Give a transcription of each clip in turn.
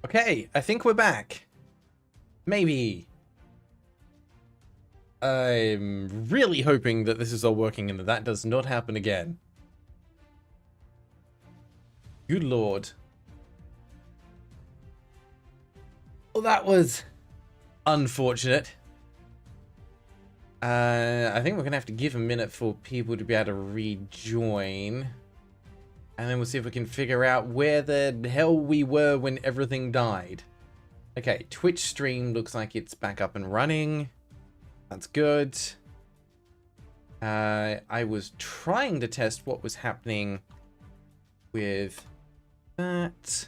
Okay, I think we're back. Maybe. I'm really hoping that this is all working and that does not happen again. Good lord. Well, that was unfortunate. I think we're gonna have to give a minute for people to be able to rejoin. And then we'll see if we can figure out where the hell we were when everything died. Okay, Twitch stream looks like it's back up and running. That's good. I was trying to test what was happening with that.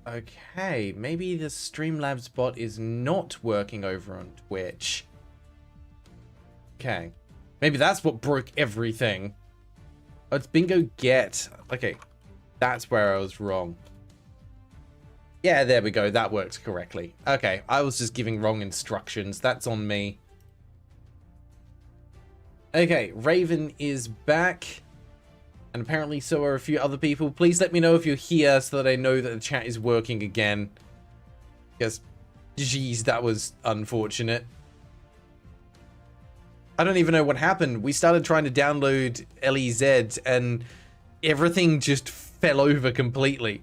Okay, maybe the Streamlabs bot is not working over on Twitch. Okay. Maybe that's what broke everything. Oh, it's bingo get. Okay. That's where I was wrong. Yeah, there we go. That works correctly. Okay, I was just giving wrong instructions. That's on me. Okay, Raven is back. And apparently so are a few other people. Please let me know if you're here so that I know that the chat is working again. Because, geez, that was unfortunate. I don't even know what happened. We started trying to download LEZ and everything just fell over completely.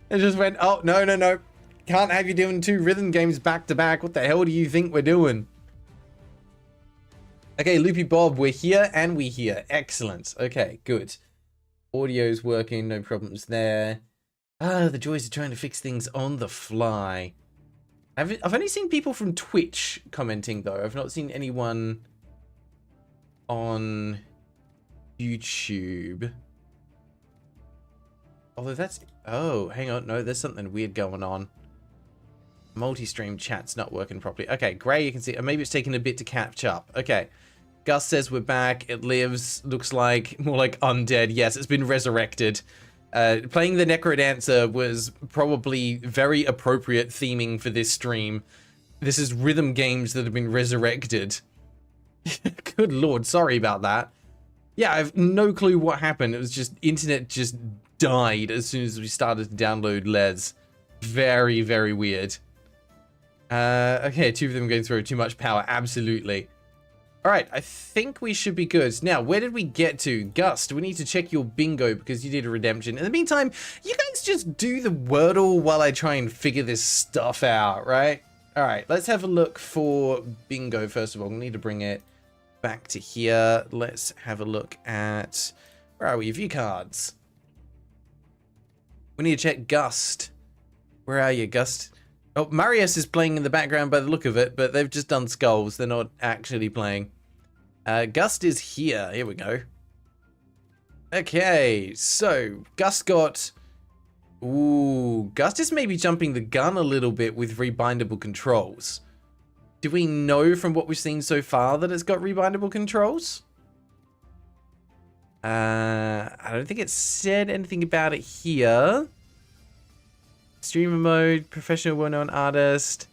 It just went, oh, no, no, no. Can't have you doing 2 rhythm games back to back. What the hell do you think we're doing? Okay, Loopy Bob, we're here and we hear. Excellent. Okay, good. Audio's working, no problems there. Ah, the joys of trying to fix things on the fly. I've only seen people from Twitch commenting, though. I've not seen anyone on YouTube. Although that's... Oh, hang on. No, there's something weird going on. Multi-stream chat's not working properly. Okay, Gray, you can see... maybe it's taking a bit to catch up. Okay. Gus says we're back. It lives. Looks like... more like undead. Yes, it's been resurrected. Playing the Necrodancer was probably very appropriate theming for this stream. This is rhythm games that have been resurrected. Good lord, sorry about that. Yeah, I have no clue what happened. It was just, internet just died as soon as we started to download LES. Very, very weird. Okay, 2 of them going through too much power, absolutely. Alright, I think we should be good. Now, where did we get to? Gust, we need to check your bingo because you did a redemption. In the meantime, you guys just do the Wordle while I try and figure this stuff out, right? Alright, let's have a look for bingo first of all. We need to bring it back to here. Let's have a look at... where are we? View cards. We need to check Gust. Where are you, Gust? Oh, Marius is playing in the background by the look of it, but they've just done skulls. They're not actually playing. Gust is here. Here we go. Okay, so Gust got... ooh, Gust is maybe jumping the gun a little bit with rebindable controls. Do we know from what we've seen so far that it's got rebindable controls? I don't think it said anything about it here. Streamer mode, professional well-known artist.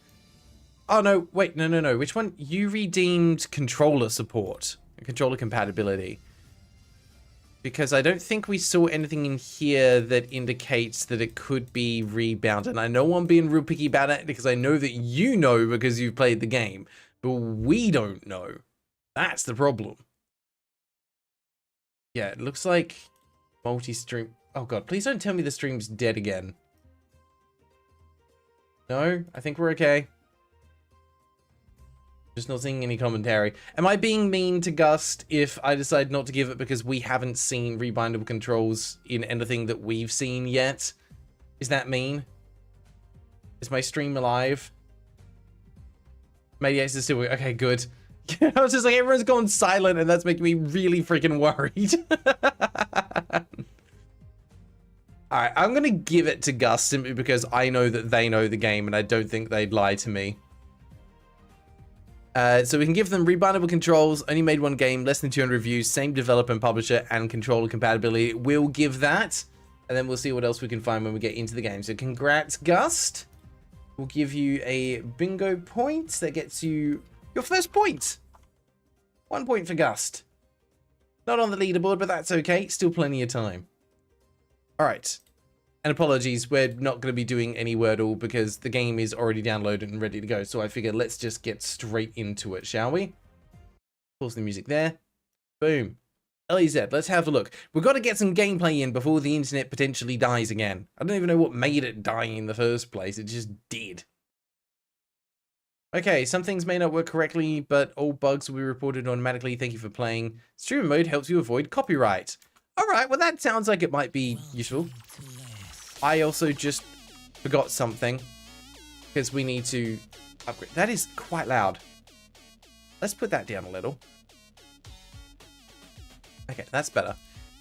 Oh, no, wait, no. Which one? You redeemed controller support, controller compatibility. Because I don't think we saw anything in here that indicates that it could be rebound. And I know I'm being real picky about it because I know that you know because you've played the game. But we don't know. That's the problem. Yeah, it looks like multi-stream... oh, God, please don't tell me the stream's dead again. No, I think we're okay. Just not seeing any commentary. Am I being mean to Gust if I decide not to give it because we haven't seen rebindable controls in anything that we've seen yet? Is that mean? Is my stream alive? Maybe it's still... okay, good. I was just like, everyone's gone silent and that's making me really freaking worried. Alright, I'm going to give it to Gus simply because I know that they know the game and I don't think they'd lie to me. So we can give them rebindable controls, only made 1 game, less than 200 reviews, same developer and publisher, and controller compatibility. We'll give that, and then we'll see what else we can find when we get into the game. So congrats, Gust. We'll give you a bingo point. That gets you your first point. 1 point for Gust. Not on the leaderboard, but that's okay. Still plenty of time. All right. And apologies, we're not going to be doing any Wordle because the game is already downloaded and ready to go. So I figured let's just get straight into it, shall we? Pause the music there. Boom. LEZ, let's have a look. We've got to get some gameplay in before the internet potentially dies again. I don't even know what made it die in the first place. It just did. Okay, some things may not work correctly, but all bugs will be reported automatically. Thank you for playing. Streamer mode helps you avoid copyright. All right, well, that sounds like it might be useful. I also just forgot something because we need to upgrade. That is quite loud. Let's put that down a little. Okay, that's better.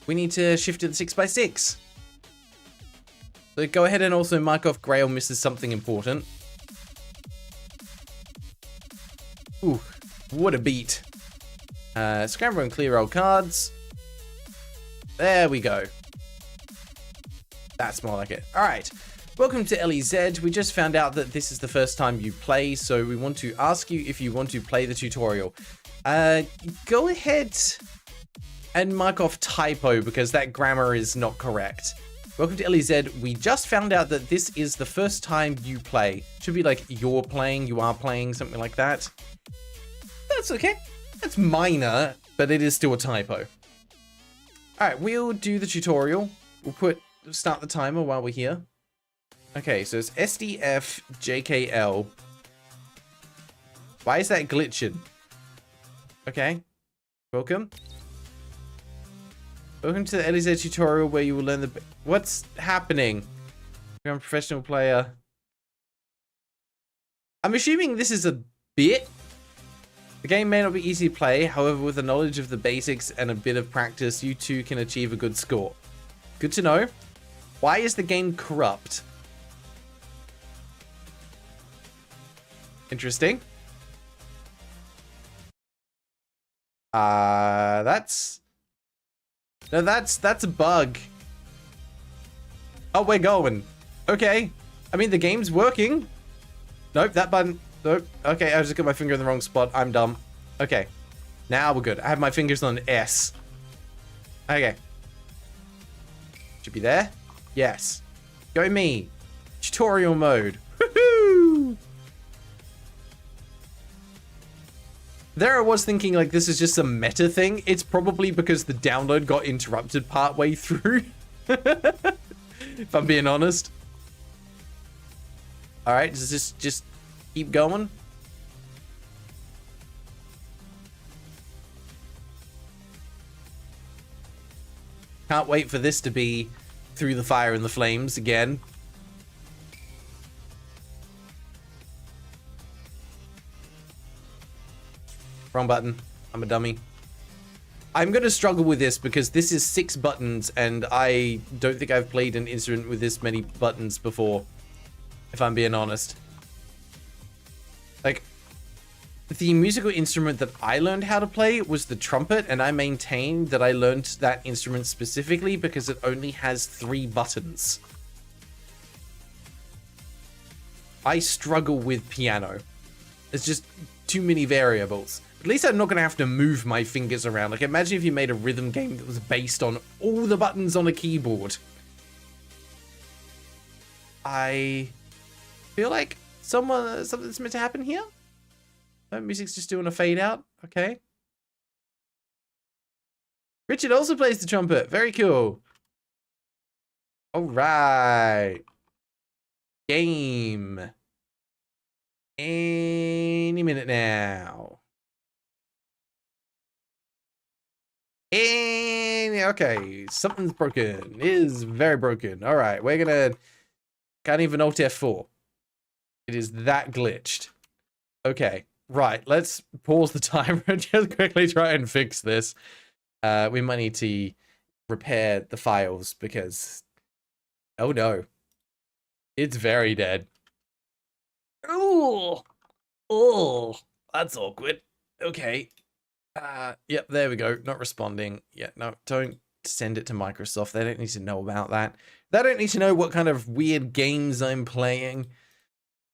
We need to shift to the 6x6. So go ahead and also mark off Grail misses something important. Ooh, what a beat. Scramble and clear old cards. There we go. That's more like it. All right. Welcome to LEZ. We just found out that this is the first time you play, so we want to ask you if you want to play the tutorial. Go ahead and mark off typo because that grammar is not correct. Welcome to LEZ. We just found out that this is the first time you play. Should be like you're playing, you are playing, something like that. That's okay. That's minor, but it is still a typo. All right, we'll do the tutorial. We'll start the timer while we're here. Okay, so it's SDF-JKL. Why is that glitching? Okay, welcome. Welcome to the LEZ tutorial where you will learn the... What's happening? I'm a professional player. I'm assuming this is a bit. The game may not be easy to play, however, with the knowledge of the basics and a bit of practice, you too can achieve a good score. Good to know. Why is the game corrupt? Interesting. That's a bug. Oh, we're going. Okay. I mean, the game's working. Nope, that button. Nope. Okay, I just got my finger in the wrong spot. I'm dumb. Okay. Now we're good. I have my fingers on S. Okay. Should be there. Yes. Go me. Tutorial mode. Woohoo! There I was thinking like this is just a meta thing. It's probably because the download got interrupted partway through. If I'm being honest. All right, does this just keep going? Can't wait for this to be through the fire and the flames again. Wrong button. I'm a dummy. I'm going to struggle with this because this is 6 buttons and I don't think I've played an instrument with this many buttons before, if I'm being honest. Like, the musical instrument that I learned how to play was the trumpet, and I maintain that I learned that instrument specifically because it only has 3 buttons. I struggle with piano. It's just too many variables. At least I'm not going to have to move my fingers around. Like, imagine if you made a rhythm game that was based on all the buttons on a keyboard. I feel like something's meant to happen here. Oh, music's just doing a fade out. Okay. Richard also plays the trumpet. Very cool. All right. Game. Any minute now. Okay, something's broken. It is very broken. All right, we're gonna... Can't even Alt F4. It is that glitched. Okay, right, let's pause the timer and just quickly try and fix this. We might need to repair the files because... Oh no. It's very dead. Oh, that's awkward. Okay. Yep, there we go. Not responding. Yeah, no, don't send it to Microsoft. They don't need to know about that. They don't need to know what kind of weird games I'm playing.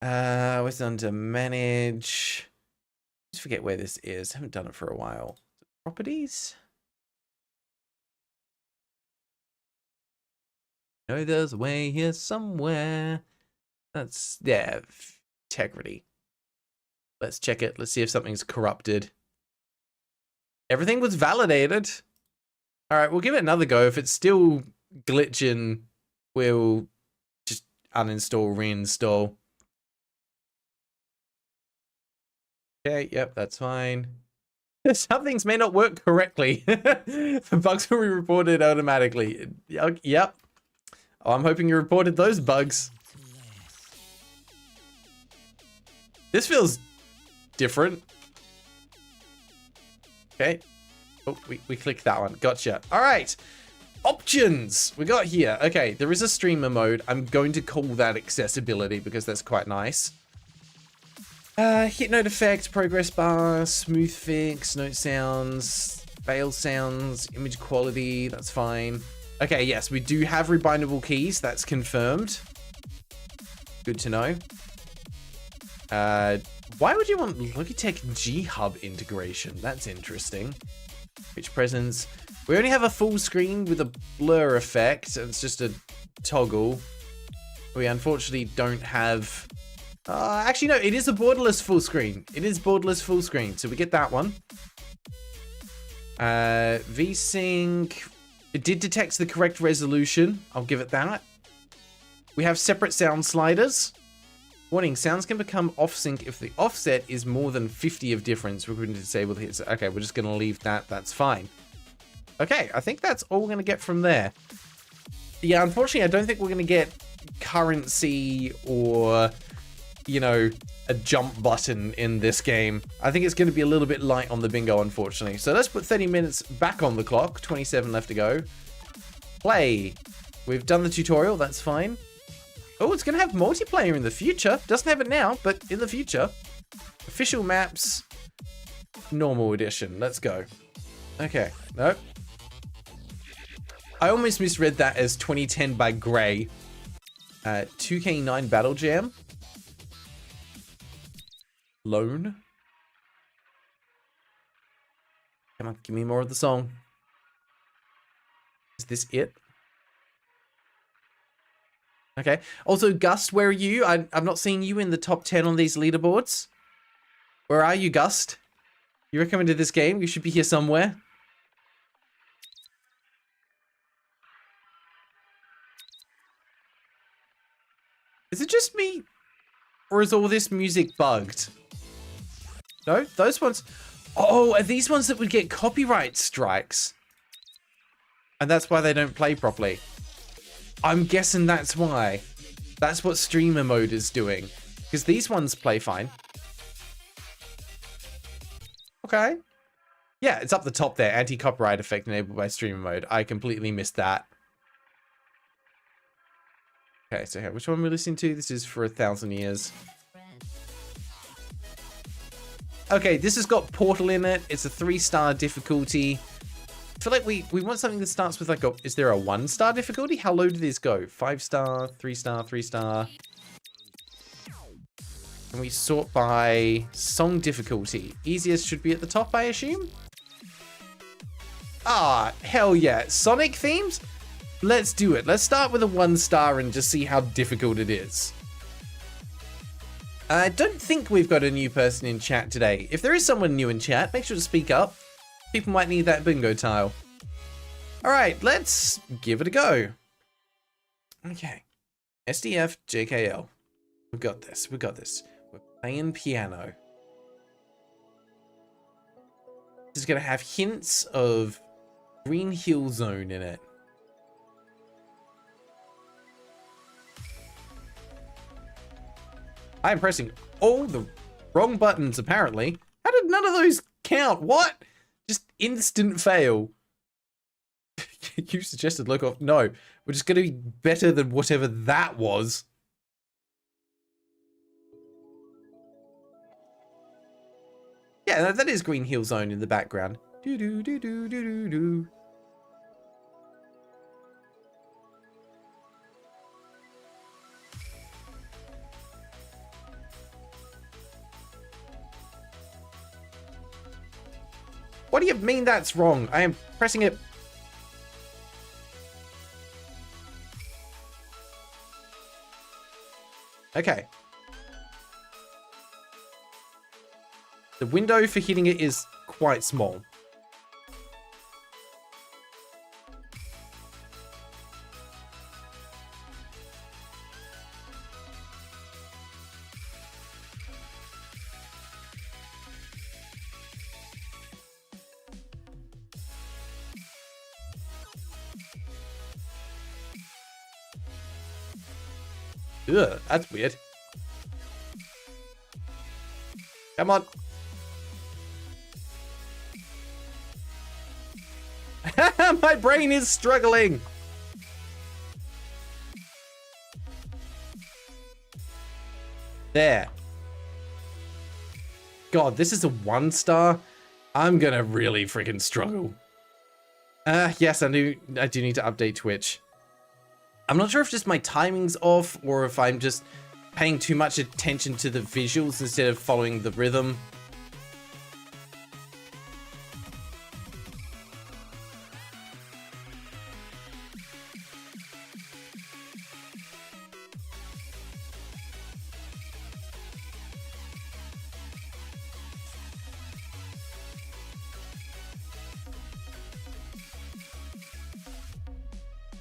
What's under manage? Just forget where this is. Haven't done it for a while. Properties? know there's a way here somewhere. That's, yeah, integrity. Let's check it. Let's see if something's corrupted. Everything was validated. All right, we'll give it another go. If it's still glitching, we'll just uninstall, reinstall. Okay, yep, that's fine. Some things may not work correctly. The bugs will be reported automatically. Yep. Oh, I'm hoping you reported those bugs. This feels different. Okay. Oh, we clicked that one. Gotcha. All right. Options we got here. Okay, there is a streamer mode. I'm going to call that accessibility because that's quite nice. Hit note effect, progress bar, smooth fix, note sounds, fail sounds, image quality. That's fine. Okay, yes, we do have rebindable keys. That's confirmed. Good to know. Why would you want Logitech G Hub integration? That's interesting. Pitch presence. We only have a full screen with a blur effect. It's just a toggle. We unfortunately don't have... actually, no, it is a borderless full screen. It is borderless full screen, so we get that one. VSync. It did detect the correct resolution. I'll give it that. We have separate sound sliders. Warning, sounds can become off-sync if the offset is more than 50 of difference. We're going to disable the hits. Okay, we're just going to leave that. That's fine. Okay, I think that's all we're going to get from there. Yeah, unfortunately, I don't think we're going to get currency or, you know, a jump button in this game. I think it's going to be a little bit light on the bingo, unfortunately. So let's put 30 minutes back on the clock. 27 left to go. Play. We've done the tutorial. That's fine. Oh, it's going to have multiplayer in the future. Doesn't have it now, but in the future. Official maps. Normal edition. Let's go. Okay. Nope. I almost misread that as 2010 by Gray. 2K9 Battle Jam. Lone. Come on, give me more of the song. Is this it? Okay. Also, Gust, where are you? I'm not seeing you in the top 10 on these leaderboards. Where are you, Gust? You recommended this game. You should be here somewhere. Is it just me? Or is all this music bugged? No, those ones... Oh, are these ones that would get copyright strikes? And that's why they don't play properly. I'm guessing that's why. That's what streamer mode is doing. Because these ones play fine. Okay. Yeah, it's up the top there. Anti-copyright effect enabled by streamer mode. I completely missed that. Okay, so which one are we listening to? This is for 1,000 years. Okay, this has got Portal in it. It's a 3-star difficulty. I feel like we want something that starts with like a... Is there a 1-star difficulty? How low do these go? 5-star, 3-star, 3-star. And we sort by song difficulty. Easiest should be at the top, I assume? Ah, hell yeah. Sonic themes? Let's do it. Let's start with a 1-star and just see how difficult it is. I don't think we've got a new person in chat today. If there is someone new in chat, make sure to speak up. People might need that bingo tile. All right, let's give it a go. Okay. SDF JKL. We've got this. We've got this. We're playing piano. This is going to have hints of Green Hill Zone in it. I'm pressing all the wrong buttons, apparently. How did none of those count? What? Just instant fail. You suggested look off. No, we're just going to be better than whatever that was. Yeah, that is Green Hill Zone in the background. Do do do do do do do. What do you mean that's wrong? I am pressing it. Okay. The window for hitting it is quite small. Ugh, that's weird. Come on. My brain is struggling. There. God, this is a 1 star. I'm gonna really freaking struggle. Yes, I do need to update Twitch. I'm not sure if just my timing's off or if I'm just paying too much attention to the visuals instead of following the rhythm.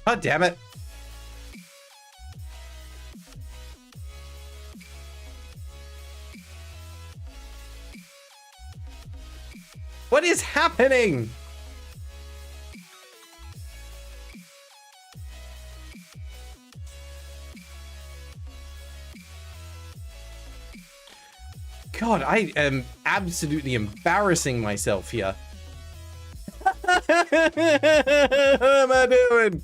Oh, damn it. What is happening? God, I am absolutely embarrassing myself here. What am I doing?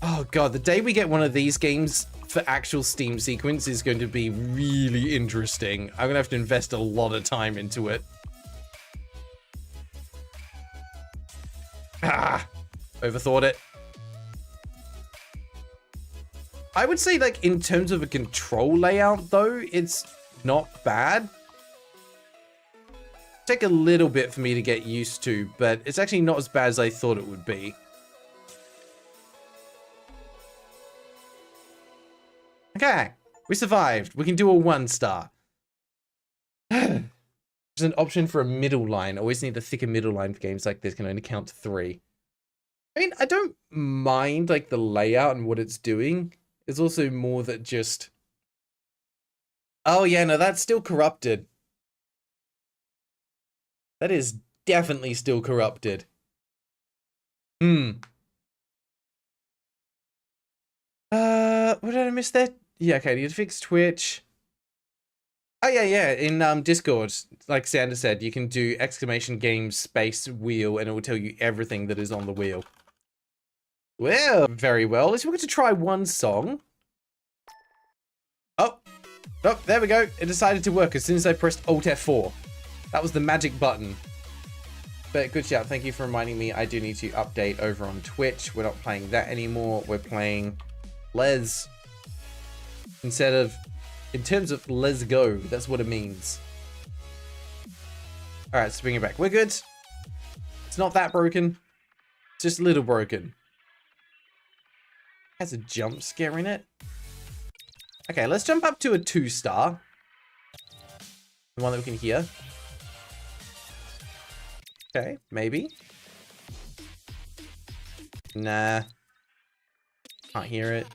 Oh God, the day we get one of these games for actual Steam sequence is going to be really interesting. I'm gonna have to invest a lot of time into it. Ah, overthought it. I would say, like, in terms of a control layout, though, it's not bad. Take a little bit for me to get used to, but it's actually not as bad as I thought it would be. Okay, we survived. We can do a 1 star. There's an option for a middle line. Always need a thicker middle line for games like this. Can only count to 3. I mean, I don't mind, like, the layout and what it's doing. It's also more that just... Oh, yeah, no, that's still corrupted. That is definitely still corrupted. What did I miss there? Yeah, okay, need to fix Twitch. Oh, yeah, in Discord, like Sandra said, you can do !game space wheel and it will tell you everything that is on the wheel. Well, very well. Let's to try 1 song. Oh, there we go. It decided to work as soon as I pressed Alt F4. That was the magic button. But good shout. Thank you for reminding me. I do need to update over on Twitch. We're not playing that anymore. We're playing Les. Instead of, in terms of let's go, that's what it means. All right, let's bring it back. We're good. It's not that broken. It's just a little broken. Has a jump scare in it. Okay, let's jump up to a 2 star. The one that we can hear. Okay, maybe. Nah. Can't hear it.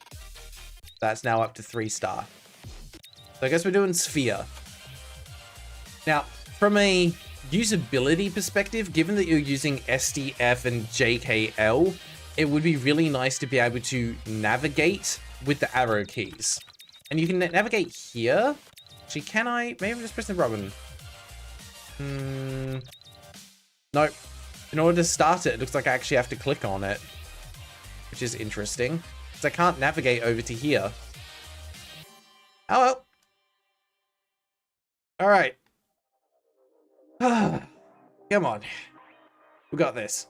That's now up to 3 star. So I guess we're doing Sphere. Now, from a usability perspective, given that you're using SDF and JKL, it would be really nice to be able to navigate with the arrow keys. And you can navigate here. Actually, can I? Maybe I'm just pressing the button. Nope. In order to start it, it looks like I actually have to click on it. Which is interesting. Because I can't navigate over to here. Oh well. Alright. Come on. We got this.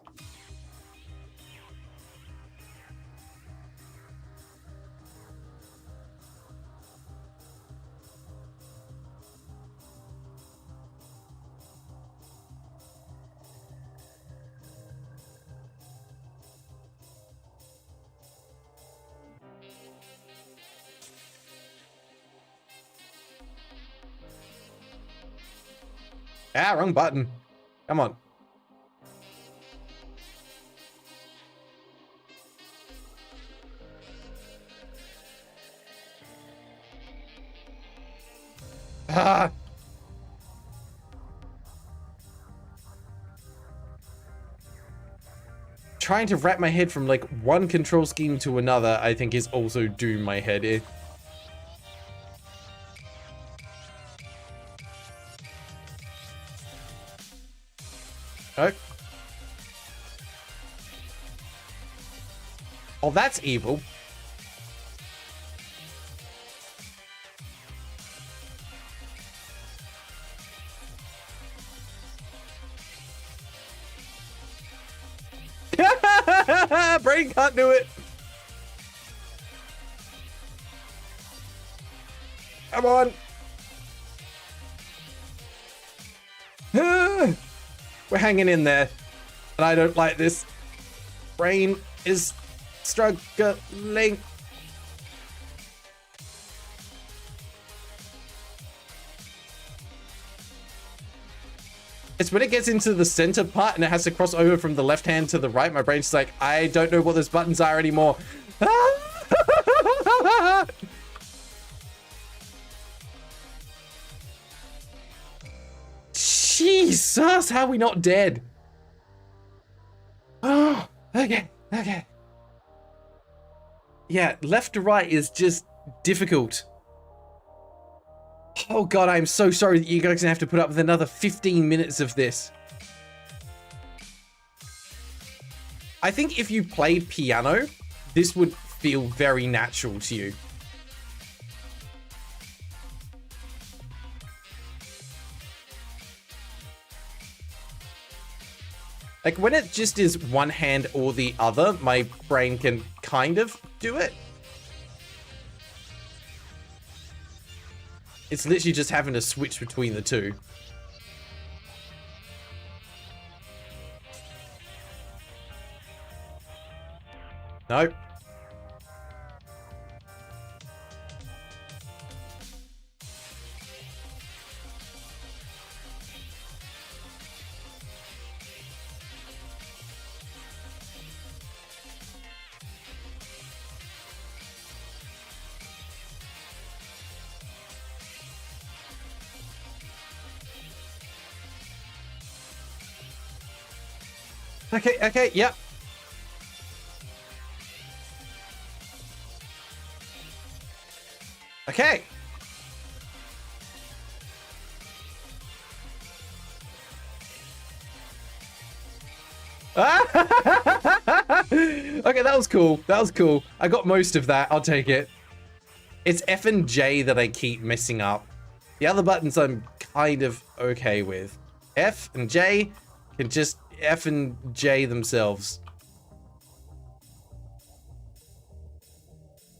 Ah, wrong button. Come on. Ah. Trying to wrap my head from like one control scheme to another, I think is also doing my head in. Oh. Oh, that's evil. Brain can't do it. Come on. We're hanging in there. And I don't like this. Brain is struggling. It's when it gets into the center part and it has to cross over from the left hand to the right. My brain's just like, I don't know what those buttons are anymore. Jesus, how are we not dead? Oh, okay, okay. Yeah, left to right is just difficult. Oh god, I'm so sorry that you guys are gonna have to put up with another 15 minutes of this. I think if you played piano, this would feel very natural to you. Like when it just is one hand or the other, my brain can kind of do it. It's literally just having to switch between the two. Nope. Okay, okay, yep. Okay. Okay, that was cool. That was cool. I got most of that. I'll take it. It's F and J that I keep messing up. The other buttons I'm kind of okay with. F and J can just F and J themselves.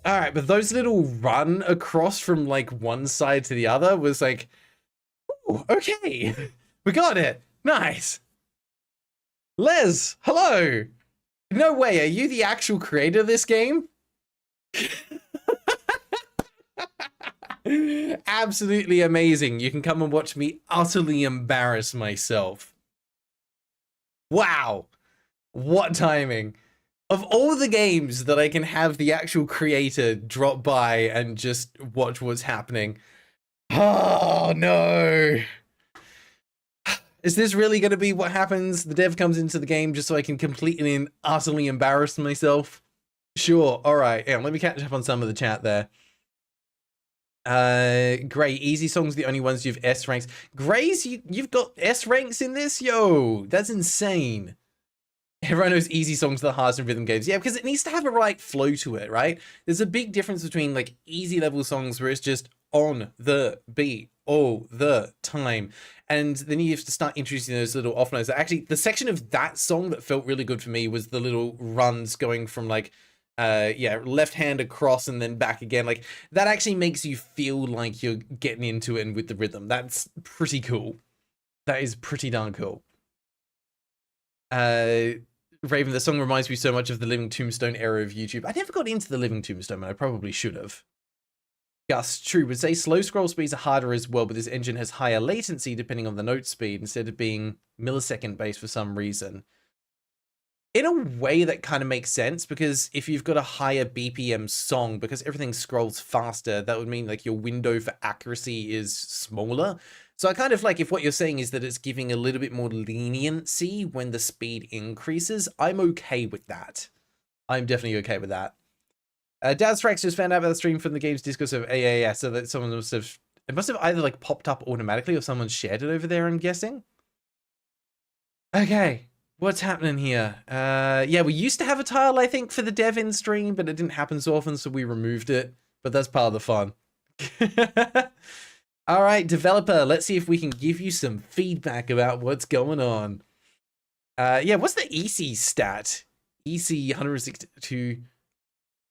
All right, but those little run across from like one side to the other was like, ooh, okay, we got it. Nice. Les, hello. No way, are you the actual creator of this game? Absolutely amazing. You can come and watch me utterly embarrass myself. Wow. What timing. Of all the games that I can have the actual creator drop by and just watch what's happening. Oh, no. Is this really going to be what happens? The dev comes into the game just so I can completely and utterly embarrass myself? Sure. All right. Yeah, let me catch up on some of the chat there. Gray, easy songs are the only ones you've S ranks. Gray's, you've got S ranks in this? Yo, that's insane. Everyone knows easy songs are the hardest in rhythm games. Yeah, because it needs to have a right flow to it, right? There's a big difference between like easy level songs where it's just on the beat all the time. And then you have to start introducing those little off notes. Actually, the section of that song that felt really good for me was the little runs going from like, yeah, left hand across and then back again. Like that actually makes you feel like you're getting into it and with the rhythm. That's pretty cool. That is pretty darn cool. Raven, the song reminds me so much of the Living Tombstone era of YouTube. I never got into the Living Tombstone, and I probably should have. Gus, true, would say slow scroll speeds are harder as well, but this engine has higher latency depending on the note speed instead of being millisecond based for some reason. In a way that kind of makes sense, because if you've got a higher BPM song, because everything scrolls faster, that would mean like your window for accuracy is smaller. So I kind of like, if what you're saying is that it's giving a little bit more leniency when the speed increases, I'm okay with that. I'm definitely okay with that. Dadstrax just found out about the stream from the game's discourse of AAS, so that someone must have, it must have either like popped up automatically or someone shared it over there, I'm guessing. Okay, what's happening here? Yeah, we used to have a tile, I think, for the dev in stream, but it didn't happen so often, so we removed it. But that's part of the fun. All right, developer, let's see if we can give you some feedback about what's going on. Yeah, what's the EC stat? EC 162.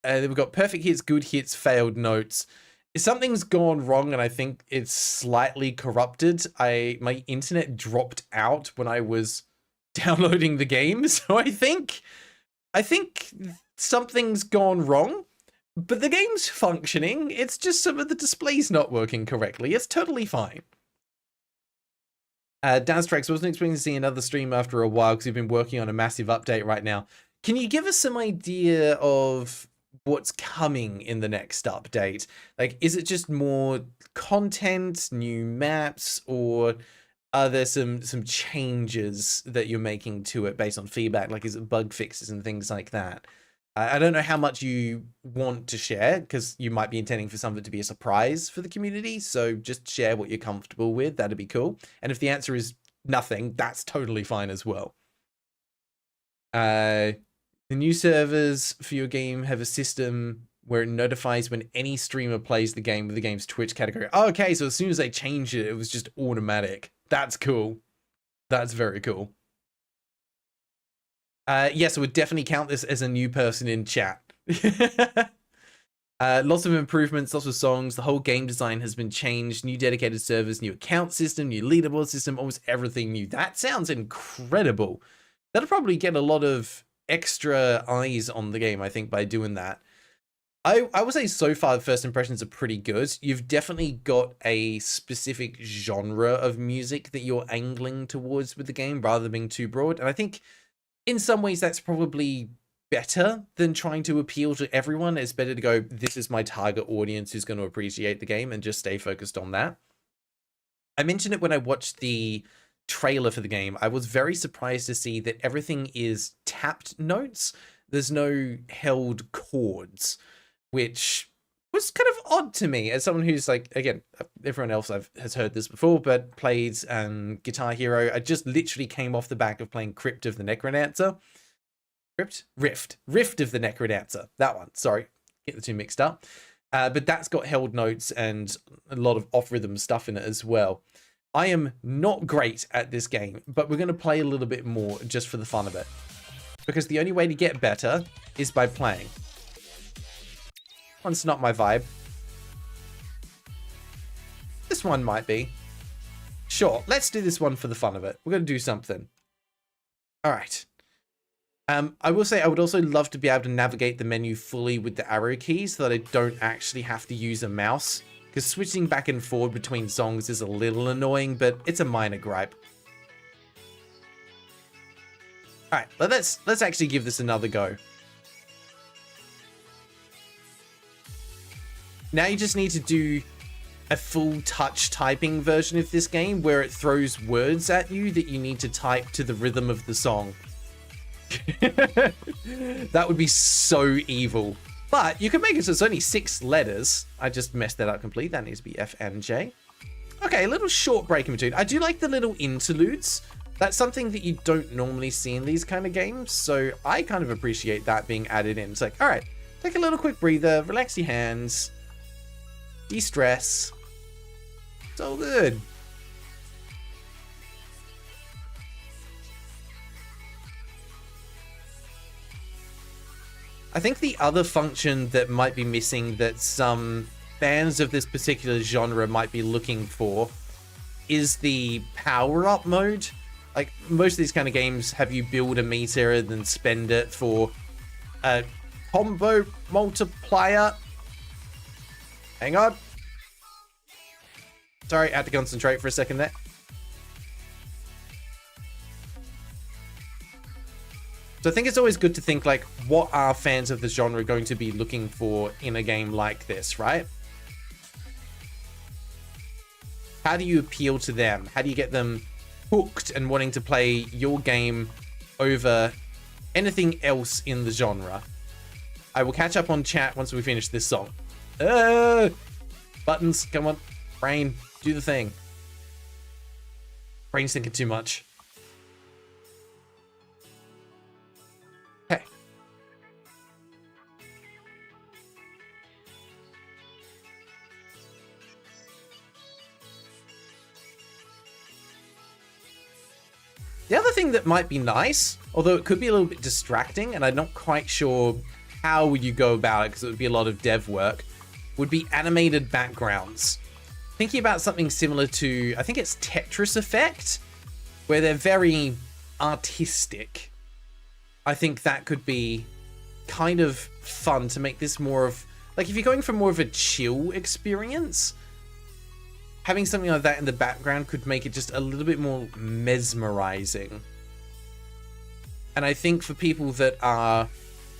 We've got perfect hits, good hits, failed notes. Something's gone wrong, and I think it's slightly corrupted. My internet dropped out when I was downloading the game, so I think something's gone wrong. But the game's functioning. It's just some of the displays not working correctly. It's totally fine. Danstrax, wasn't expecting to see another stream after a while because we've been working on a massive update right now. Can you give us some idea of what's coming in the next update? Like, is it just more content, new maps, or are there some changes that you're making to it based on feedback? Like, is it bug fixes and things like that? I don't know how much you want to share, because you might be intending for some of it to be a surprise for the community. So just share what you're comfortable with. That'd be cool. And if the answer is nothing, that's totally fine as well. The new servers for your game have a system where it notifies when any streamer plays the game with the game's Twitch category. Oh, okay, so as soon as they changed it, it was just automatic. That's cool. That's very cool. Yes, I would definitely count this as a new person in chat. Lots of improvements, lots of songs. The whole game design has been changed. New dedicated servers, new account system, new leaderboard system, almost everything new. That sounds incredible. That'll probably get a lot of extra eyes on the game, I think, by doing that. I would say so far the first impressions are pretty good. You've definitely got a specific genre of music that you're angling towards with the game rather than being too broad. And I think in some ways that's probably better than trying to appeal to everyone. It's better to go, this is my target audience who's going to appreciate the game, and just stay focused on that. I mentioned it when I watched the trailer for the game. I was very surprised to see that everything is tapped notes. There's no held chords, which was kind of odd to me as someone who's like, again, everyone else has heard this before, but played Guitar Hero. I just literally came off the back of playing Rift of the Necrodancer, that one, sorry, get the two mixed up. But that's got held notes and a lot of off-rhythm stuff in it as well. I am not great at this game, but we're going to play a little bit more just for the fun of it, because the only way to get better is by playing. One's not my vibe. This one might be. Sure, let's do this one for the fun of it. We're going to do something. All right. I will say I would also love to be able to navigate the menu fully with the arrow keys so that I don't actually have to use a mouse, because switching back and forward between songs is a little annoying, but it's a minor gripe. All right, let's actually give this another go. Now you just need to do a full touch typing version of this game where it throws words at you that you need to type to the rhythm of the song. That would be so evil. But you can make it so it's only 6 letters. I just messed that up completely. That needs to be F and J. Okay, a little short break in between. I do like the little interludes. That's something that you don't normally see in these kind of games. So I kind of appreciate that being added in. It's like, all right, take a little quick breather, relax your hands, de-stress. It's all good. I think the other function that might be missing that some fans of this particular genre might be looking for is the power-up mode. Like, most of these kind of games have you build a meter and then spend it for a combo multiplier. Hang on. Sorry, I had to concentrate for a second there. So I think it's always good to think, like, what are fans of the genre going to be looking for in a game like this, right? How do you appeal to them? How do you get them hooked and wanting to play your game over anything else in the genre? I will catch up on chat once we finish this song. Buttons, come on. Brain, do the thing. Brain's thinking too much. Okay. The other thing that might be nice, although it could be a little bit distracting, and I'm not quite sure how you go about it because it would be a lot of dev work, would be animated backgrounds. Thinking about something similar to, I think it's Tetris Effect, where they're very artistic. I think that could be kind of fun to make this more of, like, if you're going for more of a chill experience, having something like that in the background could make it just a little bit more mesmerizing. And I think for people that are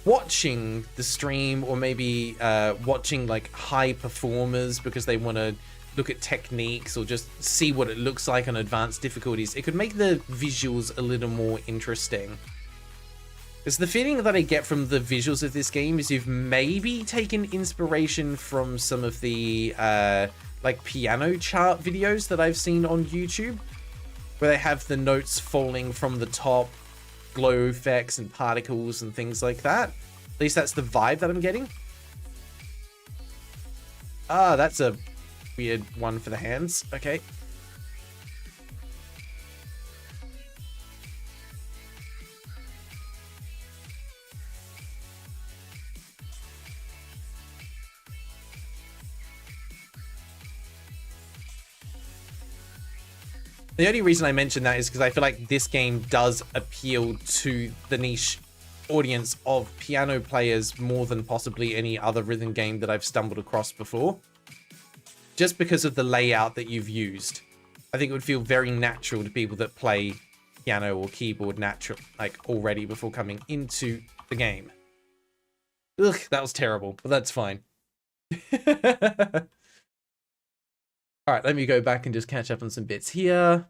watching the stream, or maybe watching like high performers because they want to look at techniques or just see what it looks like on advanced difficulties, it could make the visuals a little more interesting. Because the feeling that I get from the visuals of this game is you've maybe taken inspiration from some of the like piano chart videos that I've seen on YouTube, where they have the notes falling from the top, glow effects and particles and things like that. At least that's the vibe that I'm getting. Ah, that's a weird one for the hands. Okay. The only reason I mention that is because I feel like this game does appeal to the niche audience of piano players more than possibly any other rhythm game that I've stumbled across before. Just because of the layout that you've used. I think it would feel very natural to people that play piano or keyboard natural, like already before coming into the game. Ugh, that was terrible, but that's fine. All right, let me go back and just catch up on some bits here.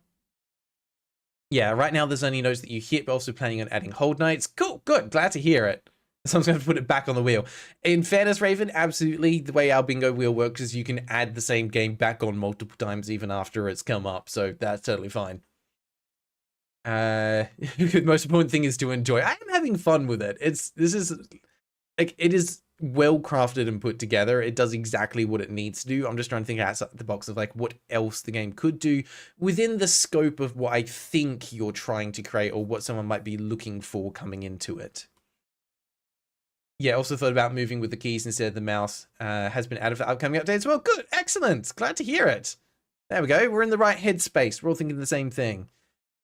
Yeah, right now there's only notes that you hit, but also planning on adding hold notes. Cool, good, glad to hear it. So I'm just going to put it back on the wheel. In fairness, Raven, absolutely. The way our bingo wheel works is you can add the same game back on multiple times even after it's come up. So that's totally fine. The most important thing is to enjoy. I am having fun with it. It is well crafted and put together. It does exactly what it needs to do. I'm just trying to think outside the box of like what else the game could do within the scope of what I think you're trying to create or what someone might be looking for coming into it. Yeah, also thought about moving with the keys instead of the mouse. Has been added for upcoming updates. Well, good, excellent. Glad to hear it. There we go. We're in the right headspace. We're all thinking the same thing.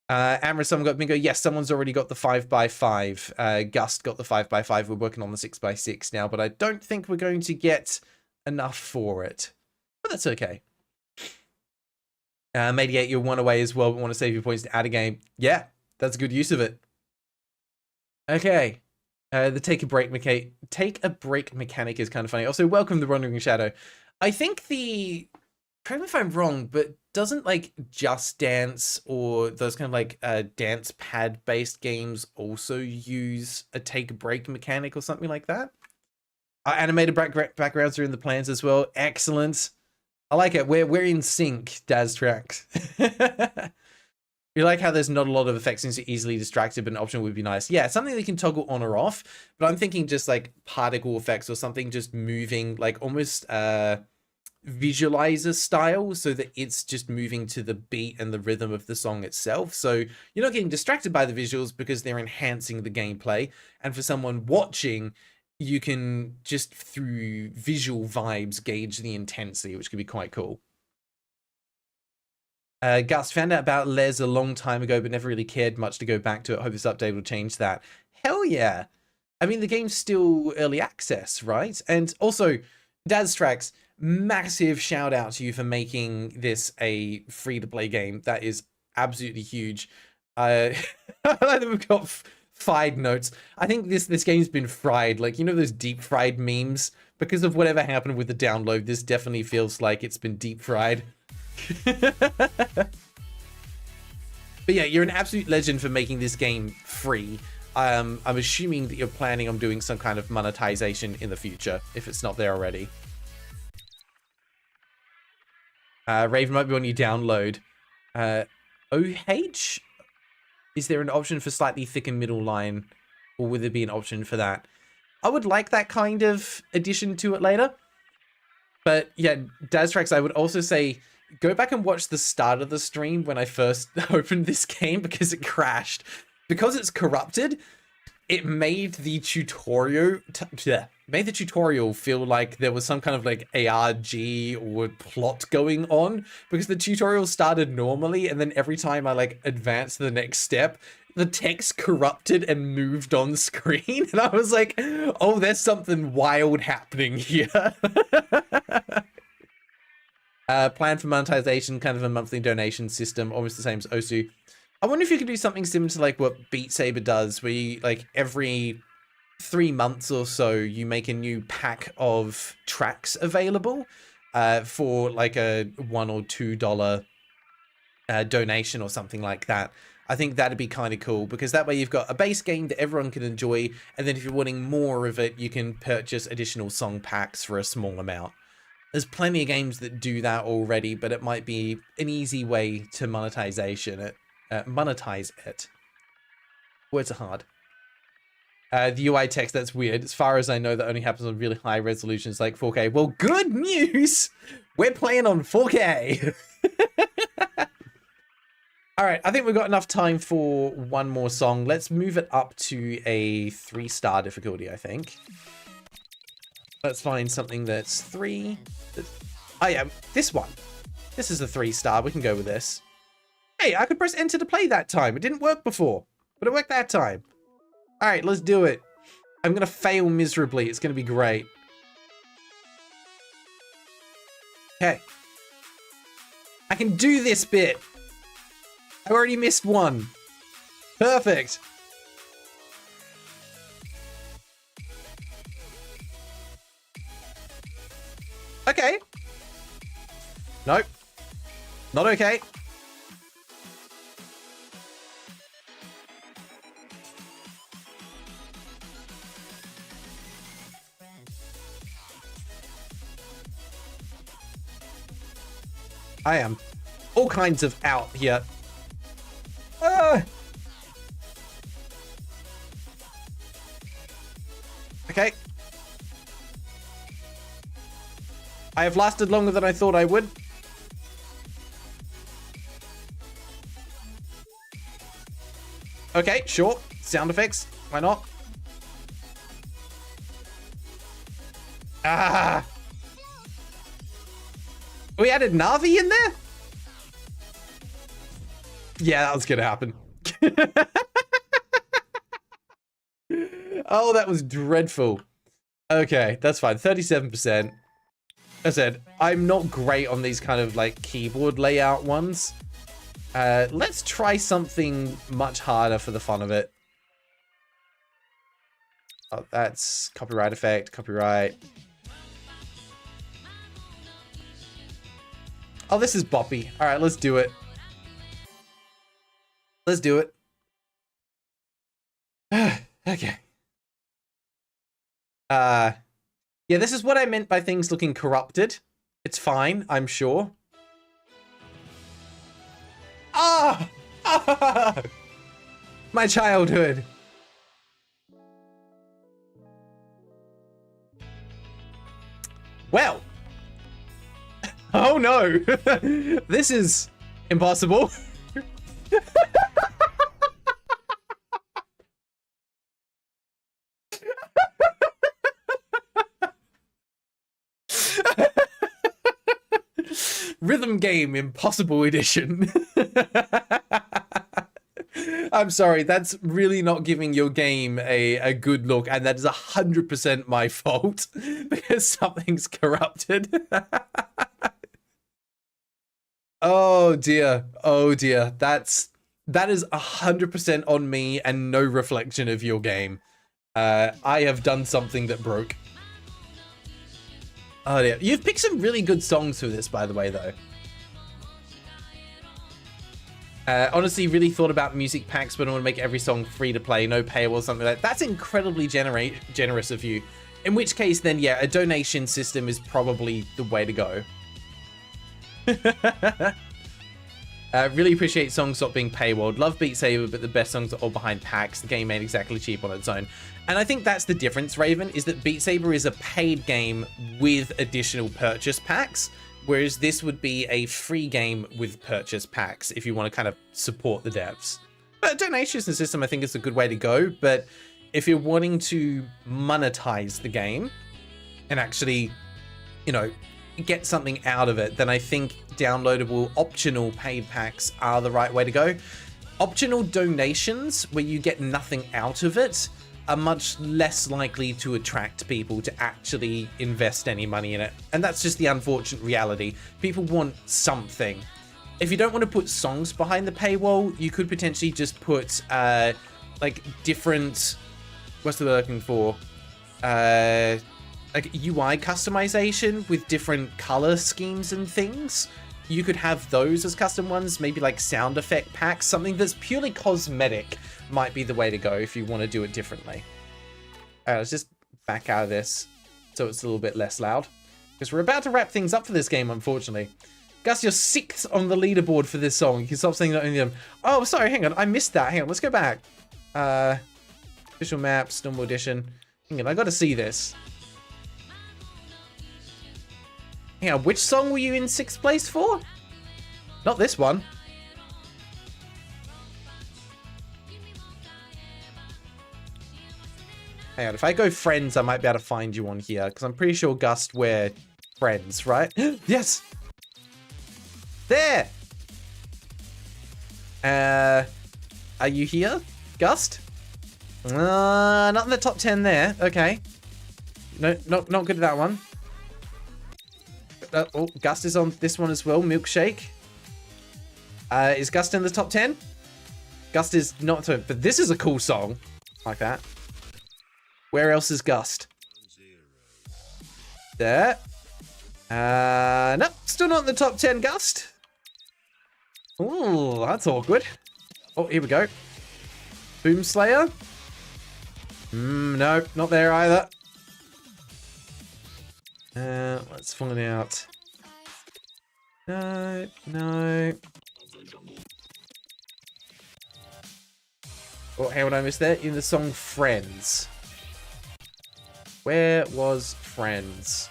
Amra, someone got bingo. Yes, someone's already got the 5x5. Gust got the 5x5. We're working on the 6x6 now, but I don't think we're going to get enough for it. But that's okay. Mediate, you're one away as well, but want to save your points to add a game. Yeah, that's a good use of it. Okay. The take a break mechanic is kind of funny. Also, welcome the Wandering Shadow. I think correct me if I'm wrong, but doesn't like Just Dance or those kind of like dance pad based games also use a take a break mechanic or something like that? Animated backgrounds are in the plans as well. Excellent. I like it. We're in sync, Daz Tracks. You like how there's not a lot of effects since you're easily distracted, but an option would be nice. Yeah, something that can toggle on or off, but I'm thinking just like particle effects or something just moving, like almost visualizer style, so that it's just moving to the beat and the rhythm of the song itself. So you're not getting distracted by the visuals because they're enhancing the gameplay. And for someone watching, you can just through visual vibes gauge the intensity, which could be quite cool. Gus, found out about Les a long time ago, but never really cared much to go back to it. Hope this update will change that. Hell yeah. I mean, the game's still early access, right? And also, Daz Tracks, massive shout out to you for making this a free-to-play game. That is absolutely huge. I like that we've got fried notes. I think this game's been fried. Like, you know those deep fried memes? Because of whatever happened with the download, this definitely feels like it's been deep fried. But yeah, you're an absolute legend for making this game free. I'm assuming that you're planning on doing some kind of monetization in the future, if it's not there already. Raven might be when you download. OH? Is there an option for slightly thicker middle line? Or would there be an option for that? I would like that kind of addition to it later. But yeah, Daztrax, I would also say, go back and watch the start of the stream when I first opened this game because it crashed. Because it's corrupted, it made the tutorial feel like there was some kind of like ARG or plot going on, because the tutorial started normally and then every time I like advanced to the next step, the text corrupted and moved on screen, and I was like, oh, there's something wild happening here. Plan for monetization, kind of a monthly donation system, almost the same as Osu. I wonder if you could do something similar to like what Beat Saber does, where you like every 3 months or so, you make a new pack of tracks available for like a $1 or $2 donation or something like that. I think that'd be kind of cool, because that way you've got a base game that everyone can enjoy, and then if you're wanting more of it, you can purchase additional song packs for a small amount. There's plenty of games that do that already, but it might be an easy way to monetize it. Words are hard. The UI text, that's weird. As far as I know, that only happens on really high resolutions like 4K. Well, good news! We're playing on 4K! Alright, I think we've got enough time for one more song. Let's move it up to a 3-star difficulty, I think. Let's find something that's 3. Oh yeah, this one. This is a 3-star. We can go with this. Hey, I could press enter to play that time. It didn't work before, but it worked that time. All right, let's do it. I'm going to fail miserably. It's going to be great. Okay. I can do this bit. I already missed one. Perfect. Okay. Nope. Not okay. I am all kinds of out here. Okay. I have lasted longer than I thought I would. Okay, sure. Sound effects. Why not? Ah! We added Navi in there? Yeah, that was gonna happen. Oh, that was dreadful. Okay, that's fine. 37%. As I said, I'm not great on these kind of like keyboard layout ones. Let's try something much harder for the fun of it. Oh, that's copyright effect, copyright. Oh, this is boppy. All right, let's do it. Let's do it. Okay. Yeah, this is what I meant by things looking corrupted. It's fine, I'm sure. Ah! Ah! My childhood. Well. Oh no. This is impossible. Rhythm Game Impossible Edition. I'm sorry, that's really not giving your game a good look, and that is 100% my fault because something's corrupted. Oh dear, oh dear. That is 100% on me and no reflection of your game. I have done something that broke. Oh dear. You've picked some really good songs for this, by the way, though. Honestly, really thought about music packs, but I want to make every song free to play, no paywall, something like that. That's incredibly generous of you. In which case, then, yeah, a donation system is probably the way to go. Really appreciate songs not being paywalled. Love Beat Saber, but the best songs are all behind packs. The game ain't exactly cheap on its own. And I think that's the difference, Raven, is that Beat Saber is a paid game with additional purchase packs, whereas this would be a free game with purchase packs if you want to kind of support the devs. But a donation system, I think, is a good way to go. But if you're wanting to monetize the game and actually, you know, get something out of it, then I think downloadable optional paid packs are the right way to go. Optional donations where you get nothing out of it are much less likely to attract people to actually invest any money in it, and that's just the unfortunate reality. People want something. If you don't want to put songs behind the paywall, you could potentially just put like different, what's the word looking for, like UI customization with different color schemes and things. You could have those as custom ones, maybe like sound effect packs. Something that's purely cosmetic might be the way to go if you want to do it differently. Let's just back out of this so it's a little bit less loud, because we're about to wrap things up for this game, unfortunately. Gus, you're 6th on the leaderboard for this song. You can stop saying that only them. Oh, sorry, hang on. I missed that. Hang on, let's go back. Official maps, normal edition. Hang on, I gotta see this. Hang on, which song were you in 6th place for? Not this one. Hang on, if I go friends, I might be able to find you on here, because I'm pretty sure Gust we're friends, right? Yes! There! Are you here, Gust? Not in the top 10 there. Okay. No, not good at that one. Oh, Gust is on this one as well. Milkshake. Is Gust in the top 10? Gust is not, but this is a cool song. Like that. Where else is Gust? There. Nope, still not in the top 10, Gust. Ooh, that's awkward. Oh, here we go. Boomslayer. No, not there either. Let's find out. No. Oh, how would I miss that? In the song Friends. Where was Friends?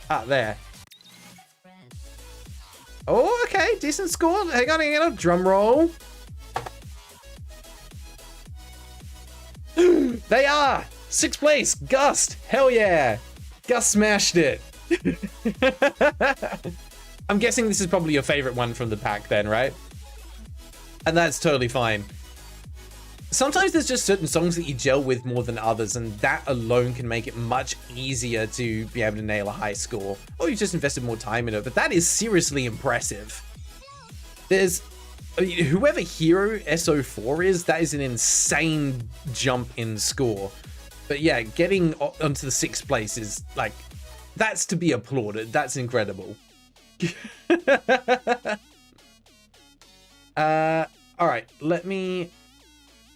Ah, there. Oh, okay. Decent score. Hang on. Drum roll. They are! 6th place, Gust! Hell yeah! Gust smashed it! I'm guessing this is probably your favorite one from the pack then, right? And that's totally fine. Sometimes there's just certain songs that you gel with more than others, and that alone can make it much easier to be able to nail a high score. Or you've just invested more time in it, but that is seriously impressive. Whoever Hero SO4 is, that is an insane jump in score. But yeah, getting onto the 6th place is like, that's to be applauded. That's incredible. All right, let me...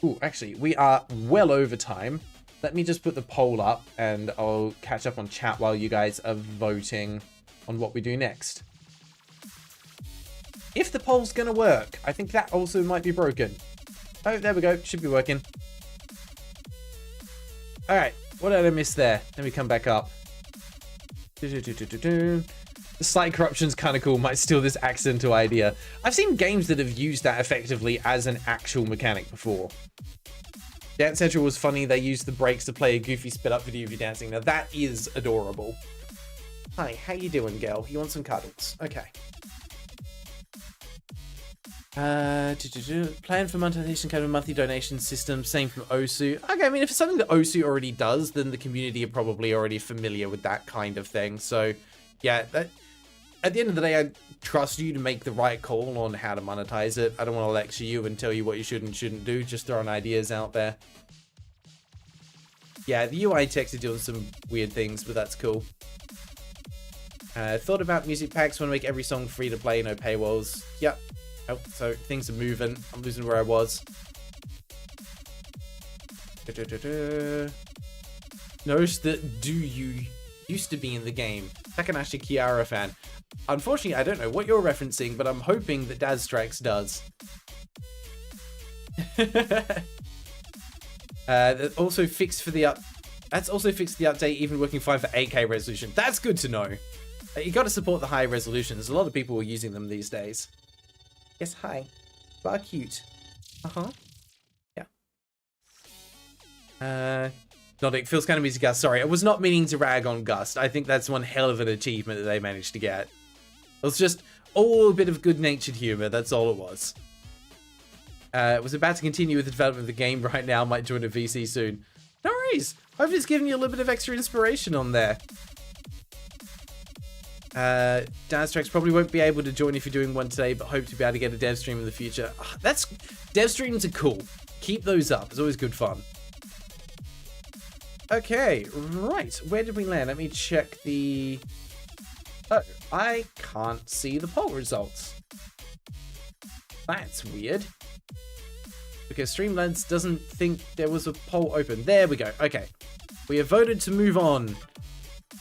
Ooh, actually, we are well over time. Let me just put the poll up and I'll catch up on chat while you guys are voting on what we do next. If the poll's gonna work, I think that also might be broken. Oh, there we go. Should be working. All right, what did I miss there? Let me come back up. The slight corruption's kind of cool. Might steal this accidental idea. I've seen games that have used that effectively as an actual mechanic before. Dance Central was funny. They used the breaks to play a goofy sped up video of you dancing. Now that is adorable. Hi, how you doing, girl? You want some cuddles? Okay. Plan for monetization kind of monthly donation system, same from Osu. Okay, I mean, if it's something that Osu already does, then the community are probably already familiar with that kind of thing. So, yeah, at the end of the day, I trust you to make the right call on how to monetize it. I don't want to lecture you and tell you what you should and shouldn't do, just throwing ideas out there. Yeah, the UI text is doing some weird things, but that's cool. Thought about music packs, want to make every song free to play, no paywalls. Yep. Oh, so things are moving. I'm losing where I was. Notice that Do You used to be in the game. Takanashi Kiara fan. Unfortunately, I don't know what you're referencing, but I'm hoping that DazStrifeHayes does. That's also fixed for the update, even working fine for 8K resolution. That's good to know. You got to support the high resolutions. A lot of people are using them these days. Yes, hi. Bar cute. Yeah. Nordic feels kind of easy, Gust. Sorry, I was not meaning to rag on Gust. I think that's one hell of an achievement that they managed to get. It was just all a bit of good-natured humor. That's all it was. Was about to continue with the development of the game right now. Might join a VC soon. No worries. Hopefully it's giving you a little bit of extra inspiration on there. DazStrifeHayes probably won't be able to join if you're doing one today, but hope to be able to get a dev stream in the future. Dev streams are cool. Keep those up. It's always good fun. Okay, right. Where did we land? Let me check the... Oh, I can't see the poll results. That's weird. Because Streamlabs doesn't think there was a poll open. There we go. Okay. We have voted to move on.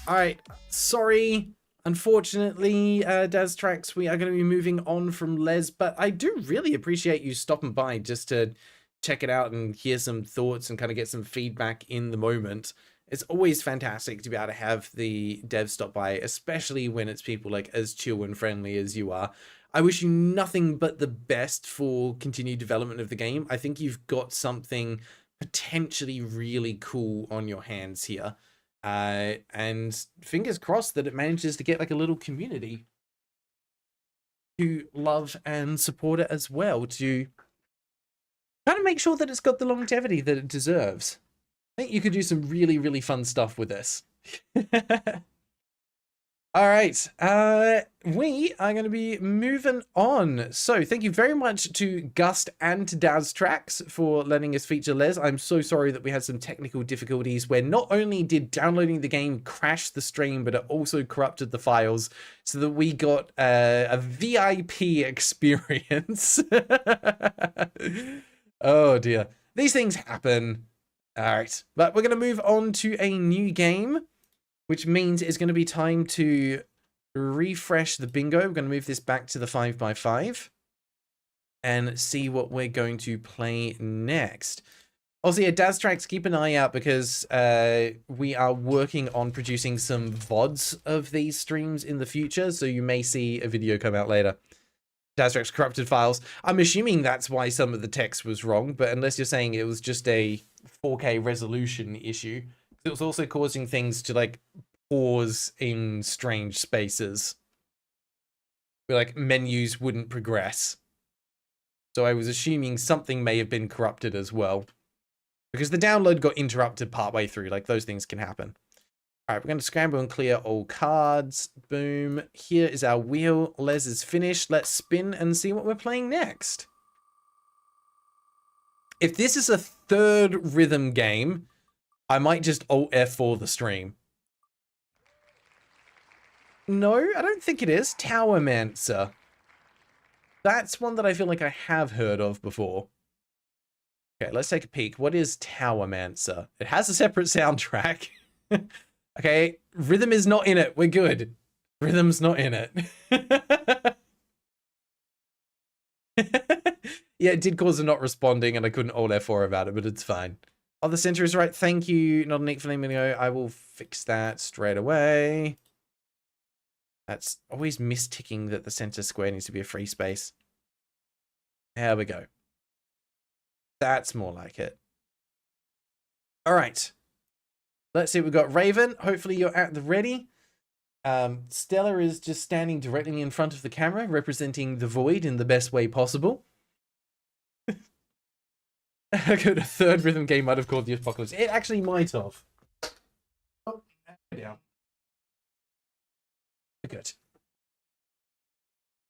Alright. Sorry. Unfortunately, DazStrifeHayes, we are going to be moving on from Les, but I do really appreciate you stopping by just to check it out and hear some thoughts and kind of get some feedback in the moment. It's always fantastic to be able to have the devs stop by, especially when it's people like as chill and friendly as you are. I wish you nothing but the best for continued development of the game. I think you've got something potentially really cool on your hands here. And fingers crossed that it manages to get like a little community to love and support it as well, to kind of make sure that it's got the longevity that it deserves. I think you could do some really, really fun stuff with this. All right, we are going to be moving on. So thank you very much to Gust and to DazStrifeHayes for letting us feature Les. I'm so sorry that we had some technical difficulties where not only did downloading the game crash the stream, but it also corrupted the files so that we got a VIP experience. Oh dear, these things happen. All right, but we're going to move on to a new game, which means it's going to be time to refresh the bingo. We're going to move this back to the 5x5 and see what we're going to play next. Also, yeah, DazStrifeHayes, keep an eye out because we are working on producing some VODs of these streams in the future, so you may see a video come out later. DazStrifeHayes corrupted files. I'm assuming that's why some of the text was wrong, but unless you're saying it was just a 4K resolution issue, it was also causing things to like pause in strange spaces where like menus wouldn't progress. So I was assuming something may have been corrupted as well, because the download got interrupted partway through. Like those things can happen. All right, we're going to scramble and clear all cards. Boom. Here is our wheel. Les is finished. Let's spin and see what we're playing next. If this is a third rhythm game, I might just Alt F4 the stream. No, I don't think it is. Towermancer. That's one that I feel like I have heard of before. Okay, let's take a peek. What is Towermancer? It has a separate soundtrack. Okay, rhythm is not in it. We're good. Rhythm's not in it. Yeah, it did cause a not responding and I couldn't Alt F4 about it, but it's fine. Oh, the center is right. Thank you. Not a Nick for letting me know. I will fix that straight away. That's always misticking that the center square needs to be a free space. There we go. That's more like it. All right. Let's see. We've got Raven. Hopefully you're at the ready. Stella is just standing directly in front of the camera, representing the void in the best way possible. A third rhythm game might have called the apocalypse. It actually might have. Oh, yeah. Good.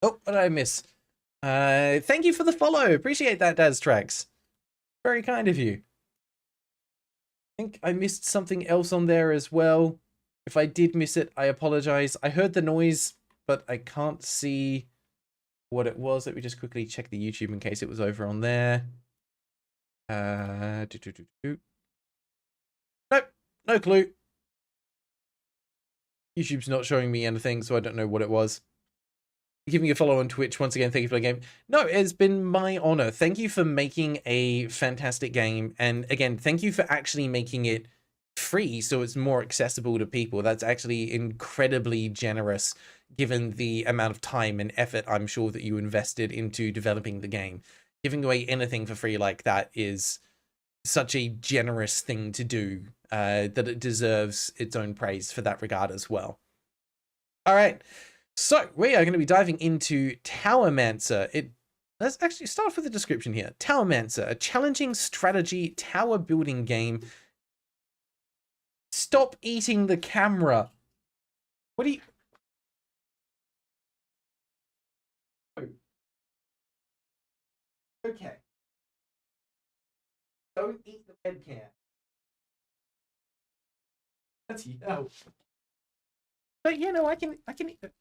Oh, what did I miss? Thank you for the follow. Appreciate that, Dad's Tracks. Very kind of you. I think I missed something else on there as well. If I did miss it, I apologize. I heard the noise, but I can't see what it was. Let me just quickly check the YouTube in case it was over on there. Nope, no clue. YouTube's not showing me anything, so I don't know what it was. Give me a follow on Twitch. Once again, thank you for the game. No, it's been my honor. Thank you for making a fantastic game. And again, thank you for actually making it free so it's more accessible to people. That's actually incredibly generous given the amount of time and effort I'm sure that you invested into developing the game. Giving away anything for free like that is such a generous thing to do that it deserves its own praise for that regard as well. All right. So we are going to be diving into Towermancer. Let's actually start off with the description here. Towermancer, a challenging strategy tower building game. Stop eating the camera. What do you... Oh. Okay. Don't eat the webcam. That's no. But you know, I can eat it.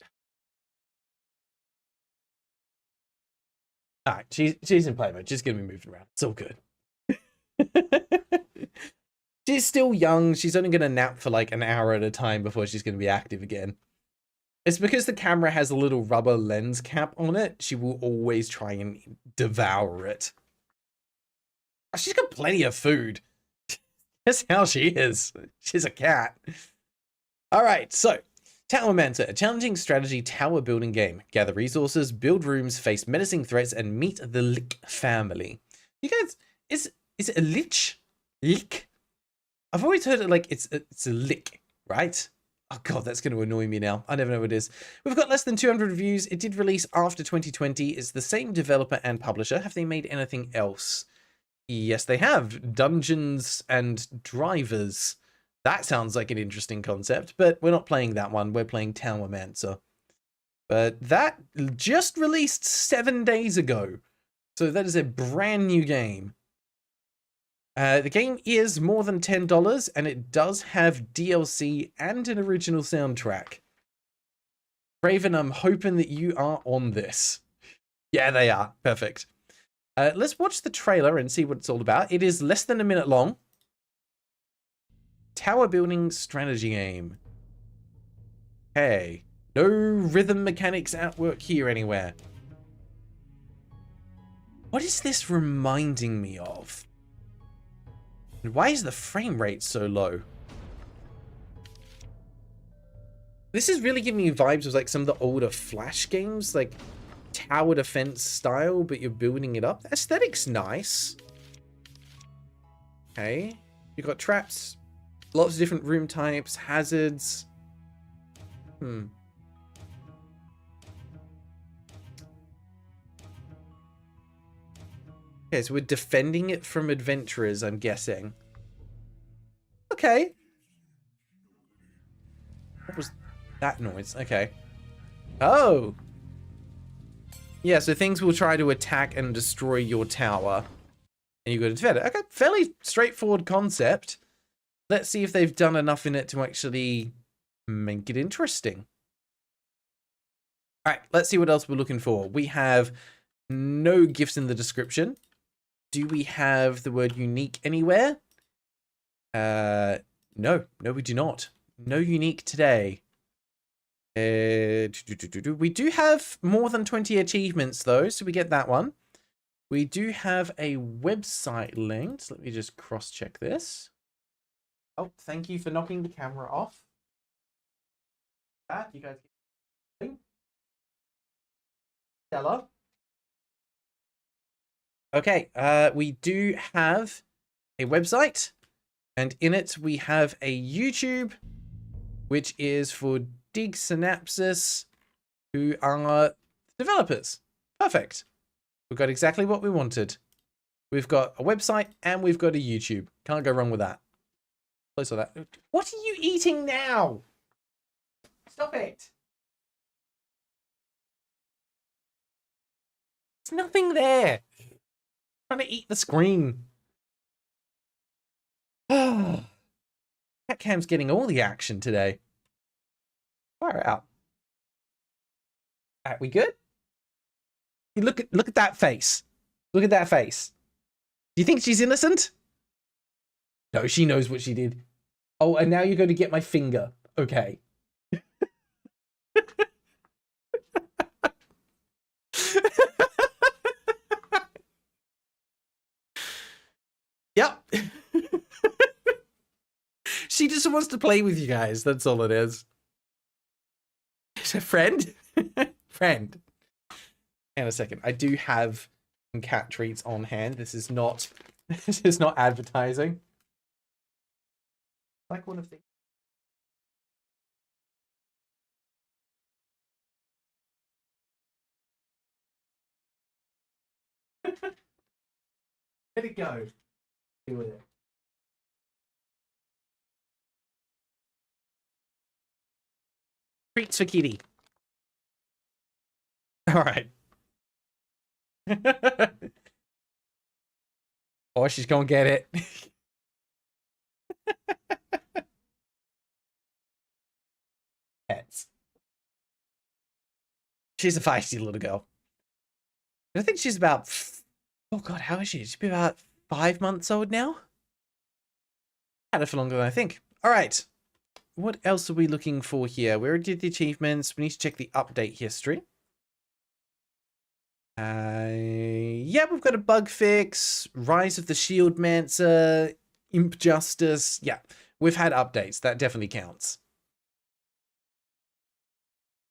Alright, she's in play mode. She's gonna be moving around. It's all good. She's still young. She's only gonna nap for like an hour at a time before she's gonna be active again. It's because the camera has a little rubber lens cap on it. She will always try and devour it. She's got plenty of food. That's how she is. She's a cat. Alright, so Towermancer, a challenging strategy tower building game. Gather resources, build rooms, face menacing threats, and meet the Lick family. You guys, is it a lich? Lick? I've always heard it like it's a lick, right? Oh god, that's going to annoy me now. I never know what it is. We've got less than 200 reviews. It did release after 2020. It's the same developer and publisher. Have they made anything else? Yes, they have. Dungeons and Drivers. That sounds like an interesting concept, but we're not playing that one. We're playing Towermancer. But that just released 7 days ago. So that is a brand new game. The game is more than $10, and it does have DLC and an original soundtrack. Raven, I'm hoping that you are on this. Yeah, they are. Perfect. Let's watch the trailer and see what it's all about. It is less than a minute long. Tower building strategy game. Hey, no rhythm mechanics at work here anywhere. What is this reminding me of? And why is the frame rate so low? This is really giving me vibes of like some of the older Flash games, like tower defense style, but you're building it up. The aesthetic's nice. Okay, you got traps. Lots of different room types, hazards. Okay, so we're defending it from adventurers, I'm guessing. Okay. What was that noise? Okay. Oh! Yeah, so things will try to attack and destroy your tower. And you've got to defend it. Okay, fairly straightforward concept. Let's see if they've done enough in it to actually make it interesting. All right, let's see what else we're looking for. We have no gifts in the description. Do we have the word unique anywhere? No, we do not. No unique today. We do have more than 20 achievements though, so we get that one. We do have a website linked. Let me just cross-check this. Oh, thank you for knocking the camera off. You guys get Stella. Okay, we do have a website, and in it we have a YouTube, which is for Dig Synapsis, who are developers. Perfect. We've got exactly what we wanted. We've got a website and we've got a YouTube. Can't go wrong with that. Close on that. What are you eating now? Stop it. There's nothing there. I'm trying to eat the screen. Cat cam's getting all the action today. Fire out. Are we good? Look at that face. Look at that face. Do you think she's innocent? No, she knows what she did. Oh, and now you're going to get my finger. Okay. Yep. She just wants to play with you guys. That's all it is. It's a friend. Friend. Hang on a second. I do have some cat treats on hand. This is not advertising. Like one of these. Let it go. Do with it. Treats for kitty. All right. Oh, she's gonna get it. Pets. She's a feisty little girl. I think she's about... Oh god, how is she? She's about 5 months old now? Had her for longer than I think. All right. What else are we looking for here? We already did the achievements. We need to check the update history. Yeah, we've got a bug fix, Rise of the Shield Mancer, Imp Justice. Yeah, we've had updates. That definitely counts.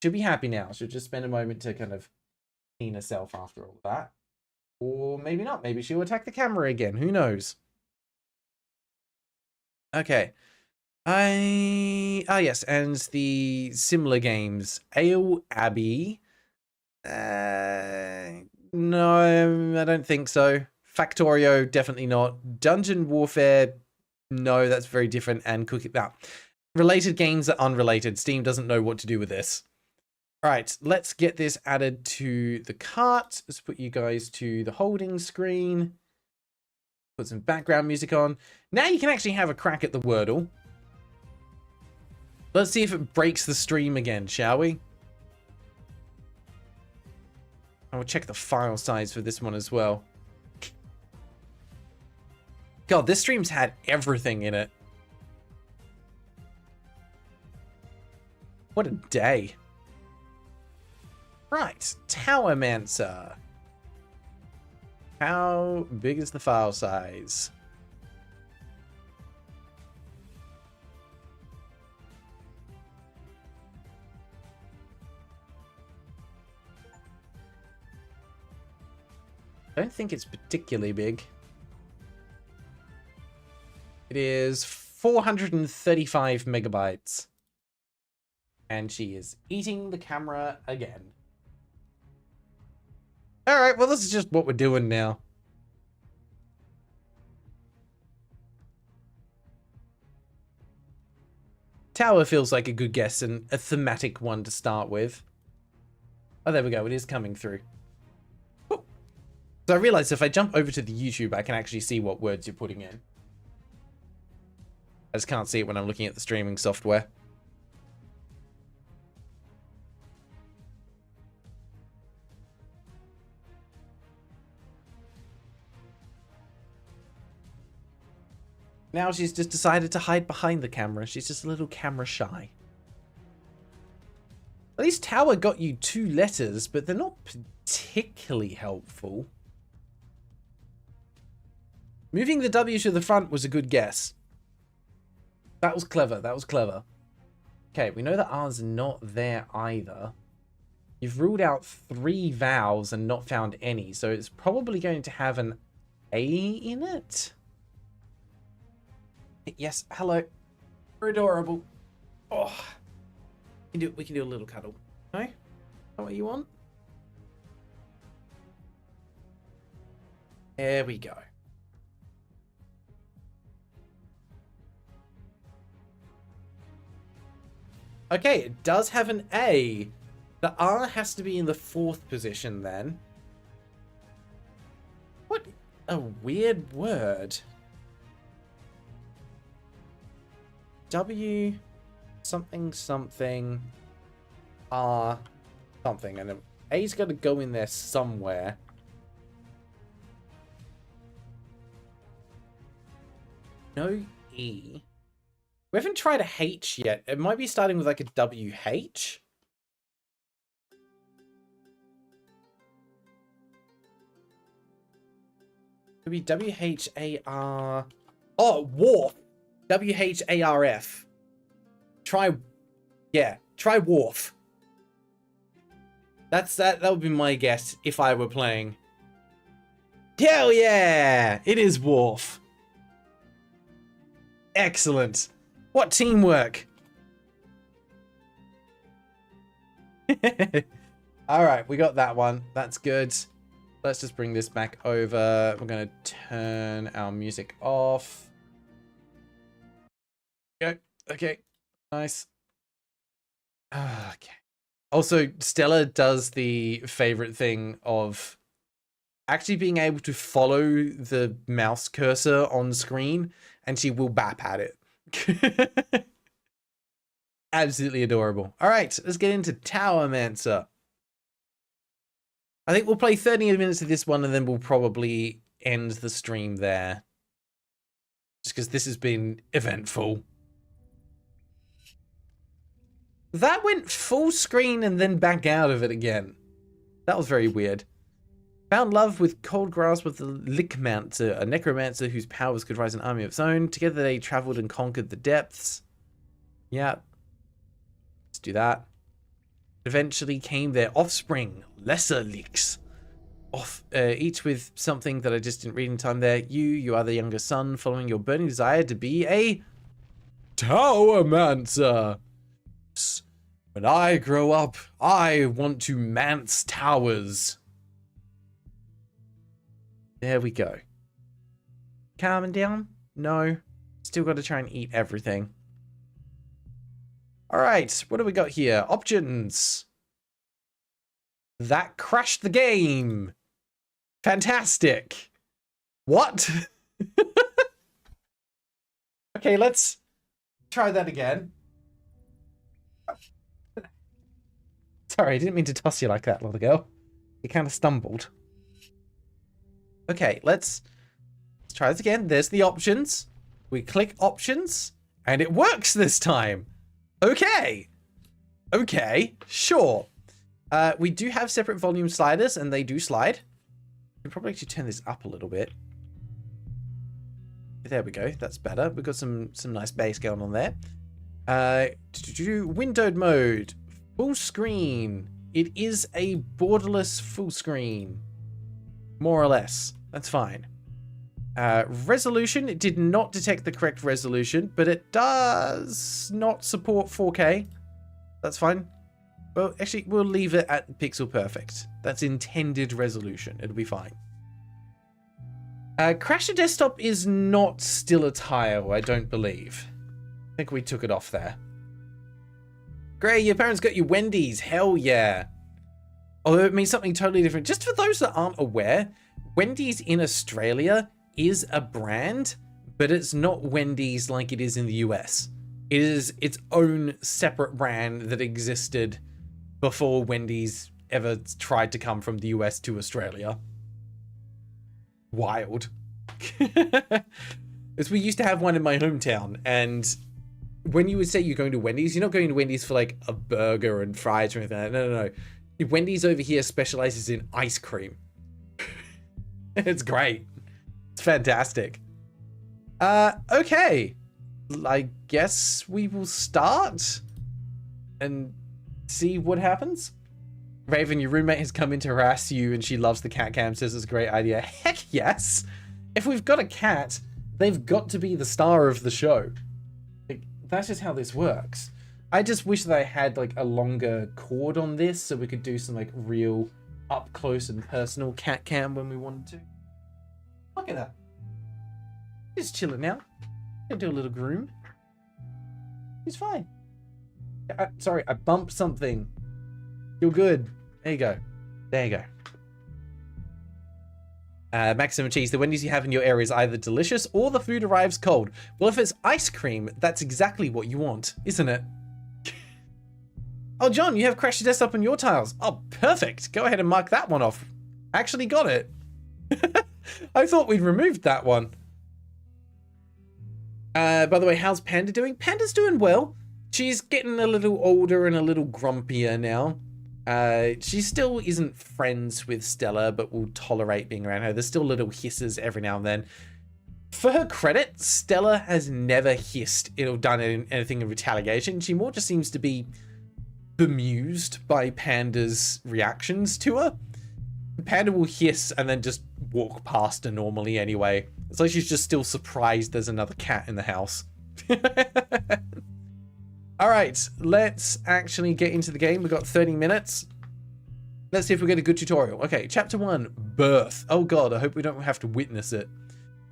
She'll be happy now. She'll just spend a moment to kind of clean herself after all that. Or maybe not. Maybe she'll attack the camera again. Who knows? Okay. Yes, and the similar games. Ale Abbey. No, I don't think so. Factorio, definitely not. Dungeon Warfare, no, that's very different. And Cookie, related games are unrelated. Steam doesn't know what to do with this. All right, let's get this added to the cart. Let's put you guys to the holding screen. Put some background music on. Now you can actually have a crack at the Wordle. Let's see if it breaks the stream again, shall we? I will check the file size for this one as well. God, this stream's had everything in it. What a day. Right, Tower Mancer. How big is the file size? I don't think it's particularly big. It is 435 megabytes. And she is eating the camera again. Alright, well this is just what we're doing now. Tower feels like a good guess and a thematic one to start with. Oh, there we go. It is coming through. Oh. So I realized if I jump over to the YouTube, I can actually see what words you're putting in. I just can't see it when I'm looking at the streaming software. Now she's just decided to hide behind the camera. She's just a little camera shy. At least Tower got you 2 letters, but they're not particularly helpful. Moving the W to the front was a good guess. That was clever. That was clever. Okay, we know that R's not there either. You've ruled out 3 vowels and not found any, so it's probably going to have an A in it. Yes, hello. You're adorable. Oh. We can do a little cuddle. No? Is that what you want? There we go. Okay, it does have an A. The R has to be in the 4th position then. What a weird word. W something something R something, and A's got to go in there somewhere. No E. We haven't tried a H yet. It might be starting with like a WH. Could be WHAR. Oh, Wharf. WHARF. Try Wharf. That would be my guess if I were playing. Hell yeah! It is Wharf. Excellent. What teamwork. Alright, we got that one. That's good. Let's just bring this back over. We're going to turn our music off. Go. Okay. Nice. Okay. Also, Stella does the favorite thing of actually being able to follow the mouse cursor on screen, and she will bap at it. Absolutely adorable. All right, let's get into Towermancer. I think we'll play 30 minutes of this one, and then we'll probably end the stream there. Just because this has been eventful. That went full screen and then back out of it again. That was very weird. Found love with cold grasp with the Lickmancer, a necromancer whose powers could rise an army of its own. Together they traveled and conquered the depths. Yeah. Let's do that. Eventually came their offspring, lesser leaks. Each with something that I just didn't read in time there. You are the younger son, following your burning desire to be a Towermancer. When I grow up, I want to mance towers. There we go. Calming down? No. Still got to try and eat everything. Alright, what do we got here? Options. That crashed the game. Fantastic. What? Okay, let's try that again. Sorry, I didn't mean to toss you like that, little girl. You kind of stumbled. Okay, let's try this again. There's the options. We click options, and it works this time. Okay. Okay, sure. We do have separate volume sliders, and they do slide. We can probably actually turn this up a little bit. There we go. That's better. We've got some nice bass going on there. Windowed mode. Full screen. It is a borderless full screen. More or less. That's fine. Resolution. It did not detect the correct resolution, but it does not support 4K. That's fine. Well, actually, we'll leave it at pixel perfect. That's intended resolution. It'll be fine. Crasher Desktop is not still a tile, I don't believe. I think we took it off there. Gray, your parents got you Wendy's. Hell yeah. Although it means something totally different. Just for those that aren't aware, Wendy's in Australia is a brand, but it's not Wendy's like it is in the US. It is its own separate brand that existed before Wendy's ever tried to come from the US to Australia. Wild. Because we used to have one in my hometown, and when you would say you're going to Wendy's, you're not going to Wendy's for like a burger and fries or anything like that. No. Wendy's over here specializes in ice cream. It's great. It's fantastic. Okay. I guess we will start and see what happens. Raven, your roommate has come in to harass you and she loves the cat cam, says it's a great idea. Heck yes. If we've got a cat, they've got to be the star of the show. Like, that's just how this works. I just wish that I had like a longer cord on this so we could do some like real up close and personal cat cam when we wanted to. Look at that. He's chilling now. Gonna do a little groom. He's fine. Sorry, I bumped something. You're good. There you go. There you go. Maximum cheese. The Wendy's you have in your area is either delicious or the food arrives cold. Well, if it's ice cream, that's exactly what you want, isn't it? Oh, John, you have crashed your desktop on your tiles. Oh, perfect. Go ahead and mark that one off. Actually got it. I thought we'd removed that one. By the way, how's Panda doing? Panda's doing well. She's getting a little older and a little grumpier now. She still isn't friends with Stella, but will tolerate being around her. There's still little hisses every now and then. For her credit, Stella has never hissed or done anything in retaliation. She more just seems to be bemused by Panda's reactions to her. Panda will hiss and then just walk past her normally anyway. It's like she's just still surprised there's another cat in the house. Alright, let's actually get into the game. We've got 30 minutes. Let's see if we get a good tutorial. Okay, chapter 1, birth. Oh god, I hope we don't have to witness it.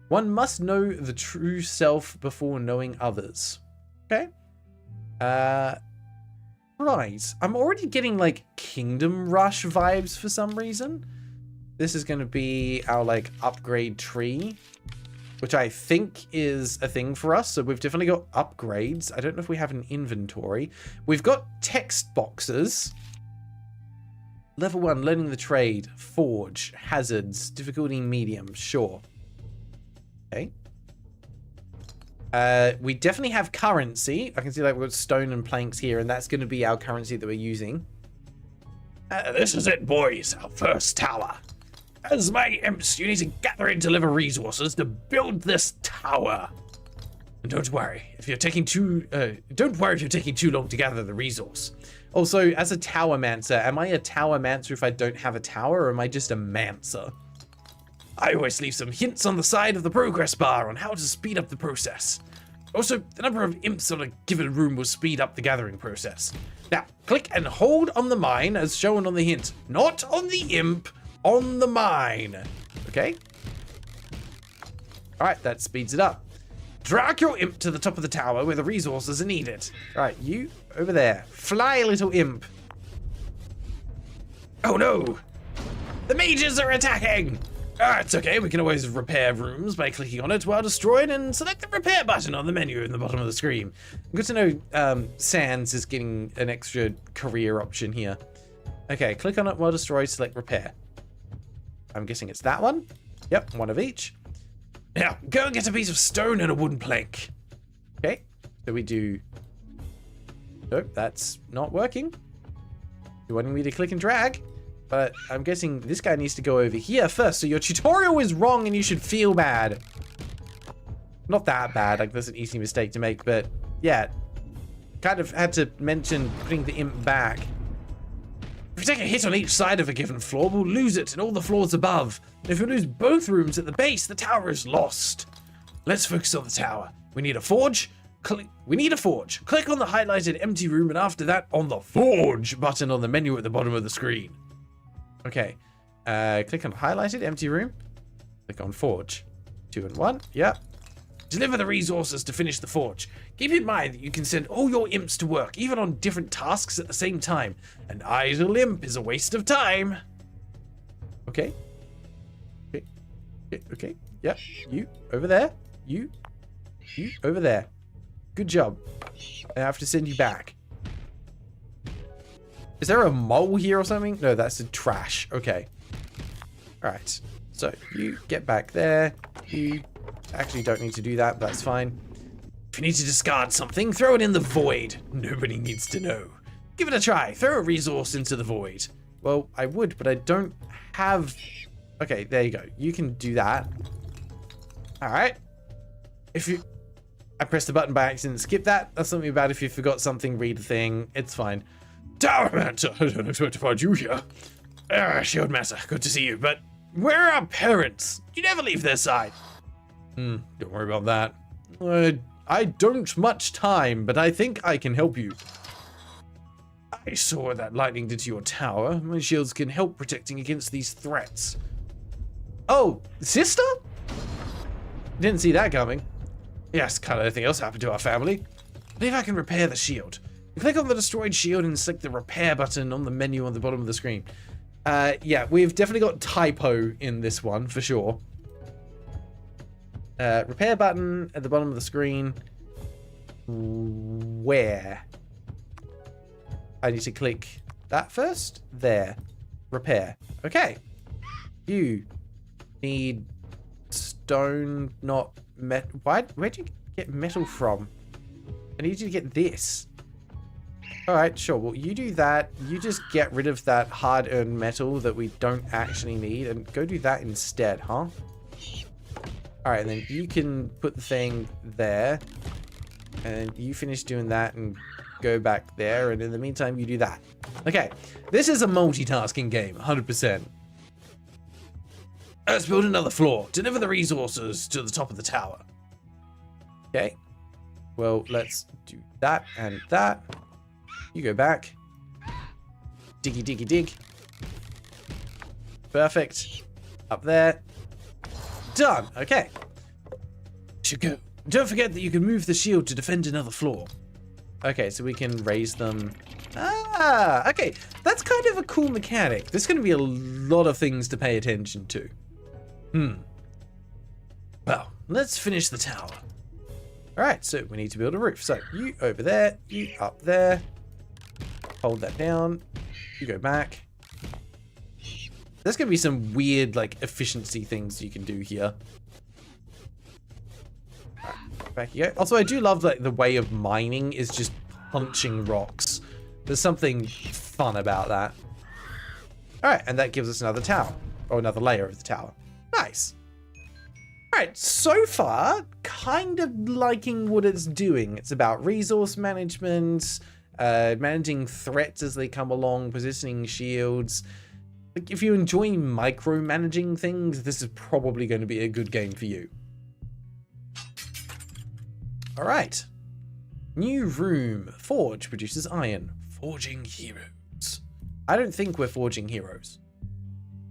One must know the true self before knowing others. Okay. Right, I'm already getting like Kingdom Rush vibes for some reason. This is going to be our like upgrade tree, which I think is a thing for us. So we've definitely got upgrades. I don't know if we have an inventory. We've got text boxes. Level 1, learning the trade, forge, hazards, difficulty medium, sure. Okay. We definitely have currency. I can see like we've got stone and planks here, and that's going to be our currency that we're using. This is it, boys. Our first tower. As my imps, you need to gather and deliver resources to build this tower. And don't worry if you're taking too long to gather the resource. Also, as a tower mancer, am I a tower mancer if I don't have a tower, or am I just a mancer? I always leave some hints on the side of the progress bar on how to speed up the process. Also, the number of imps on a given room will speed up the gathering process. Now, click and hold on the mine as shown on the hint. Not on the imp, on the mine. Okay. Alright, that speeds it up. Drag your imp to the top of the tower where the resources are needed. Alright, you over there. Fly, little imp. Oh no! The mages are attacking! It's okay, we can always repair rooms by clicking on it while destroyed and select the repair button on the menu in the bottom of the screen. Good to know Sans is getting an extra career option here. Okay, click on it while destroyed, select repair. I'm guessing it's that one. Yep, one of each. Now, go and get a piece of stone and a wooden plank. Okay, so we do... Nope, that's not working. You wanting me to click and drag? But I'm guessing this guy needs to go over here first. So your tutorial is wrong and you should feel bad. Not that bad, like that's an easy mistake to make, but yeah. Kind of had to mention putting the imp back. If we take a hit on each side of a given floor, we'll lose it in all the floors above. If we lose both rooms at the base, the tower is lost. Let's focus on the tower. We need a forge. We need a forge. Click on the highlighted empty room and after that on the forge button on the menu at the bottom of the screen. Okay, click on highlighted empty room. Click on forge. 2 and 1. Yep. Deliver the resources to finish the forge. Keep in mind that you can send all your imps to work, even on different tasks at the same time. An idle imp is a waste of time. Okay. Okay. Okay. Yep. You over there. You over there. Good job. I have to send you back. Is there a mole here or something? No, that's a trash. Okay. All right. So you get back there. You actually don't need to do that, but that's fine. If you need to discard something, throw it in the void. Nobody needs to know. Give it a try. Throw a resource into the void. Well, I would, but I don't have... Okay, there you go. You can do that. All right. If you... I pressed the button by accident. Skip that. That's something about if you forgot something, read the thing. It's fine. Tower Mancer, I don't expect to find you here. Shield Master, good to see you, but where are our parents? You never leave their side. Don't worry about that. I don't much time, but I think I can help you. I saw that lightning did to your tower. My shields can help protecting against these threats. Oh, sister? Didn't see that coming. Yes, can't anything else happen to our family? I believe I can repair the shield. You click on the destroyed shield and select the repair button on the menu on the bottom of the screen. Yeah, we've definitely got typo in this one, for sure. Repair button at the bottom of the screen. Where? I need to click that first. There. Repair. Okay. You need stone, not metal. Where'd you get metal from? I need you to get this. Alright, sure. Well, you do that. You just get rid of that hard-earned metal that we don't actually need and go do that instead, huh? Alright, and then you can put the thing there. And you finish doing that and go back there. And in the meantime, you do that. Okay. This is a multitasking game, 100%. Let's build another floor. Deliver the resources to the top of the tower. Okay. Well, let's do that and that. You go back. Diggy, diggy, dig. Perfect. Up there. Done. Okay. Should go. Don't forget that you can move the shield to defend another floor. Okay, so we can raise them. Ah, okay. That's kind of a cool mechanic. There's going to be a lot of things to pay attention to. Well, let's finish the tower. All right, so we need to build a roof. So you over there, you up there. Hold that down. You go back. There's going to be some weird, like, efficiency things you can do here. All right, back you go. Also, I do love that the way of mining is just punching rocks. There's something fun about that. All right, and that gives us another tower. Or another layer of the tower. Nice. Alright, so far, kind of liking what it's doing. It's about resource management, managing threats as they come along, positioning shields. Like, if you enjoy micromanaging things, this is probably going to be a good game for you. Alright. New room. Forge produces iron. Forging heroes. I don't think we're forging heroes.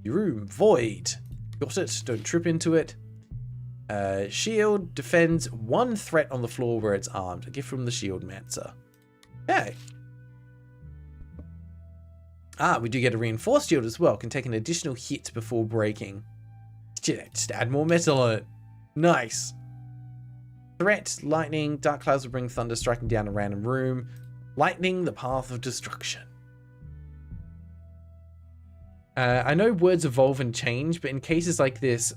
New room. Void. Got it. Don't trip into it. Shield defends one threat on the floor where it's armed. A gift from the shield mancer. Okay. Ah, we do get a reinforced shield as well. Can take an additional hit before breaking. Just add more metal on it. Nice. Threat, lightning, dark clouds will bring thunder striking down a random room. Lightning, the path of destruction. I know words evolve and change, but in cases like this,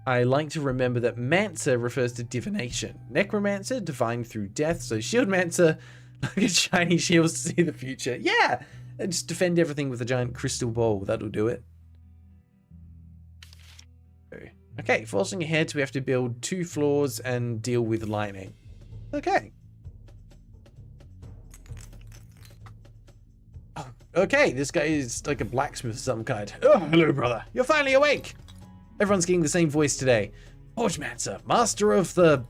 I like to remember that Mancer refers to divination. Necromancer, divine through death. So Shieldmancer, like a shiny shield to see the future. Yeah! And just defend everything with a giant crystal ball. That'll do it. Okay, forcing ahead, we have to build 2 floors and deal with lightning. Okay. Oh, okay, this guy is like a blacksmith of some kind. Oh, hello, brother. You're finally awake! Everyone's getting the same voice today. Forgemancer, master of the...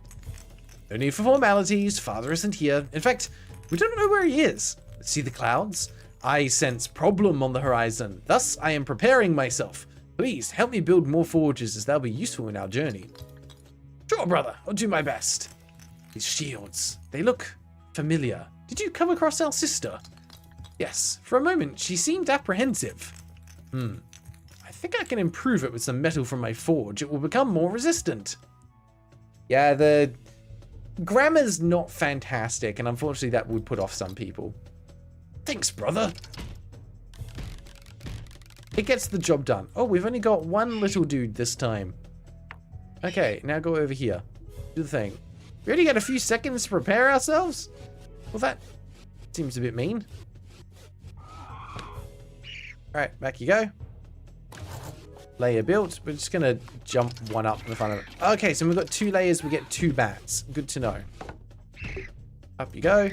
No need for formalities. Father isn't here. In fact, we don't know where he is. See the clouds? I sense problem on the horizon. Thus, I am preparing myself. Please, help me build more forges as they'll be useful in our journey. Sure, brother. I'll do my best. These shields, they look familiar. Did you come across our sister? Yes. For a moment, she seemed apprehensive. I think I can improve it with some metal from my forge. It will become more resistant. Yeah, the grammar's not fantastic, and unfortunately that would put off some people. Thanks, brother. It gets the job done. Oh, we've only got one little dude this time. Okay, now go over here. Do the thing. We only got a few seconds to prepare ourselves? Well, that seems a bit mean. Alright, back you go. Layer built. We're just gonna jump one up in the front of it. Okay, so we've got 2 layers. We get 2 bats. Good to know. Up you go.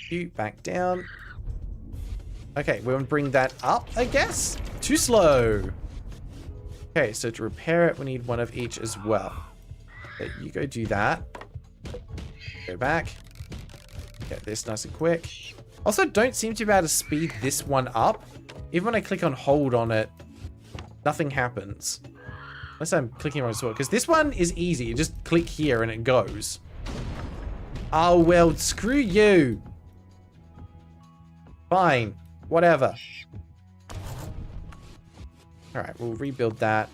You back down. Okay, we're gonna bring that up, I guess. Too slow. Okay, so to repair it, we need 1 of each as well. Okay, you go do that. Go back. Get this nice and quick. Also, don't seem to be able to speed this one up. Even when I click on hold on it, nothing happens. Unless I'm clicking on sword. Because this one is easy. You just click here and it goes. Oh, well, screw you. Fine. Whatever. Alright, we'll rebuild that.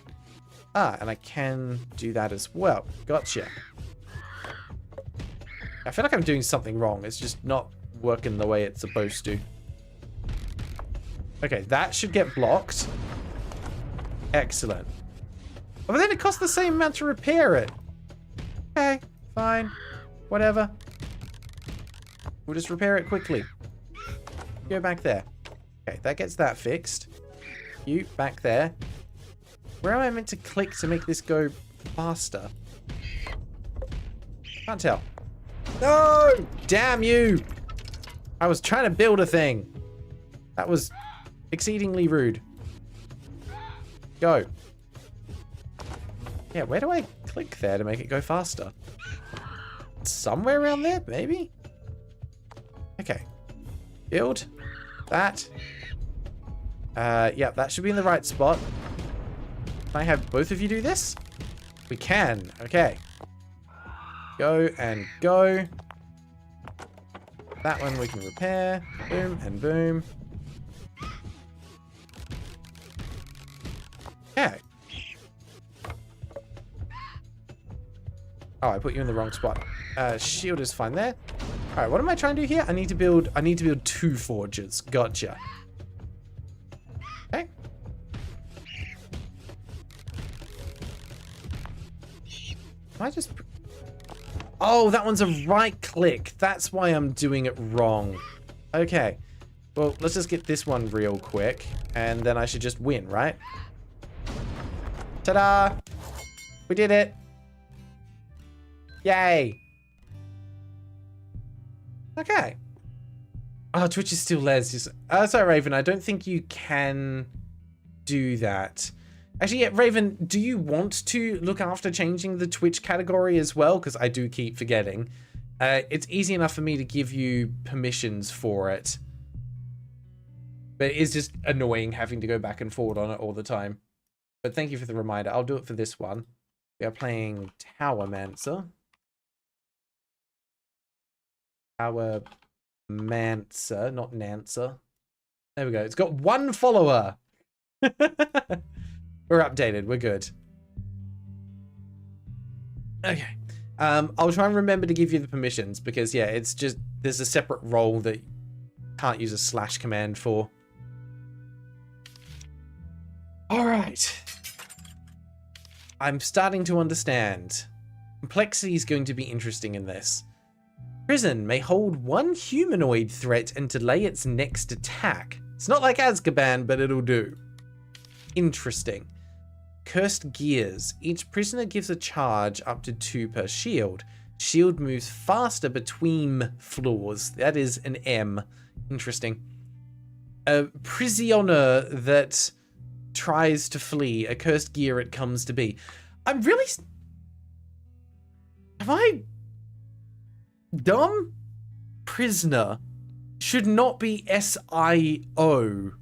Ah, and I can do that as well. Gotcha. I feel like I'm doing something wrong. It's just not working the way it's supposed to. Okay, that should get blocked. Excellent. Oh, but then it costs the same amount to repair it. Okay, fine. Whatever. We'll just repair it quickly. Go back there. Okay, that gets that fixed. You, back there. Where am I meant to click to make this go faster? Can't tell. No! Damn you! I was trying to build a thing. That was exceedingly rude. Go. Yeah, where do I click there to make it go faster? Somewhere around there, maybe? Okay. Build. That. Yeah, that should be in the right spot. Can I have both of you do this? We can. Okay. Go and go. That one we can repair. Boom and boom. Okay. Oh, I put you in the wrong spot. Shield is fine there. All right, what am I trying to do here? I need to build 2 forges. Gotcha. Okay. I just... Oh, that one's a right click. That's why I'm doing it wrong. Okay. Well, let's just get this one real quick. And then I should just win, right? Ta-da! We did it. Yay. Okay. Oh, Twitch is still les. Sorry, Raven. I don't think you can do that. Actually, yeah, Raven, do you want to look after changing the Twitch category as well? Because I do keep forgetting. It's easy enough for me to give you permissions for it. But it is just annoying having to go back and forward on it all the time. But thank you for the reminder. I'll do it for this one. We are playing Towermancer. Towermancer, not Nancer. There we go. It's got 1 follower. We're updated. We're good. Okay. I'll try and remember to give you the permissions because, yeah, it's just there's a separate role that you can't use a / command for. All right. I'm starting to understand. Complexity is going to be interesting in this. Prison may hold 1 humanoid threat and delay its next attack. It's not like Azkaban, but it'll do. Interesting. Cursed gears. Each prisoner gives a charge up to 2 per shield. Shield moves faster between floors. That is an M. Interesting. A prisoner that tries to flee. A cursed gear it comes to be. I'm really... Am I... dumb? Prisoner should not be SIO.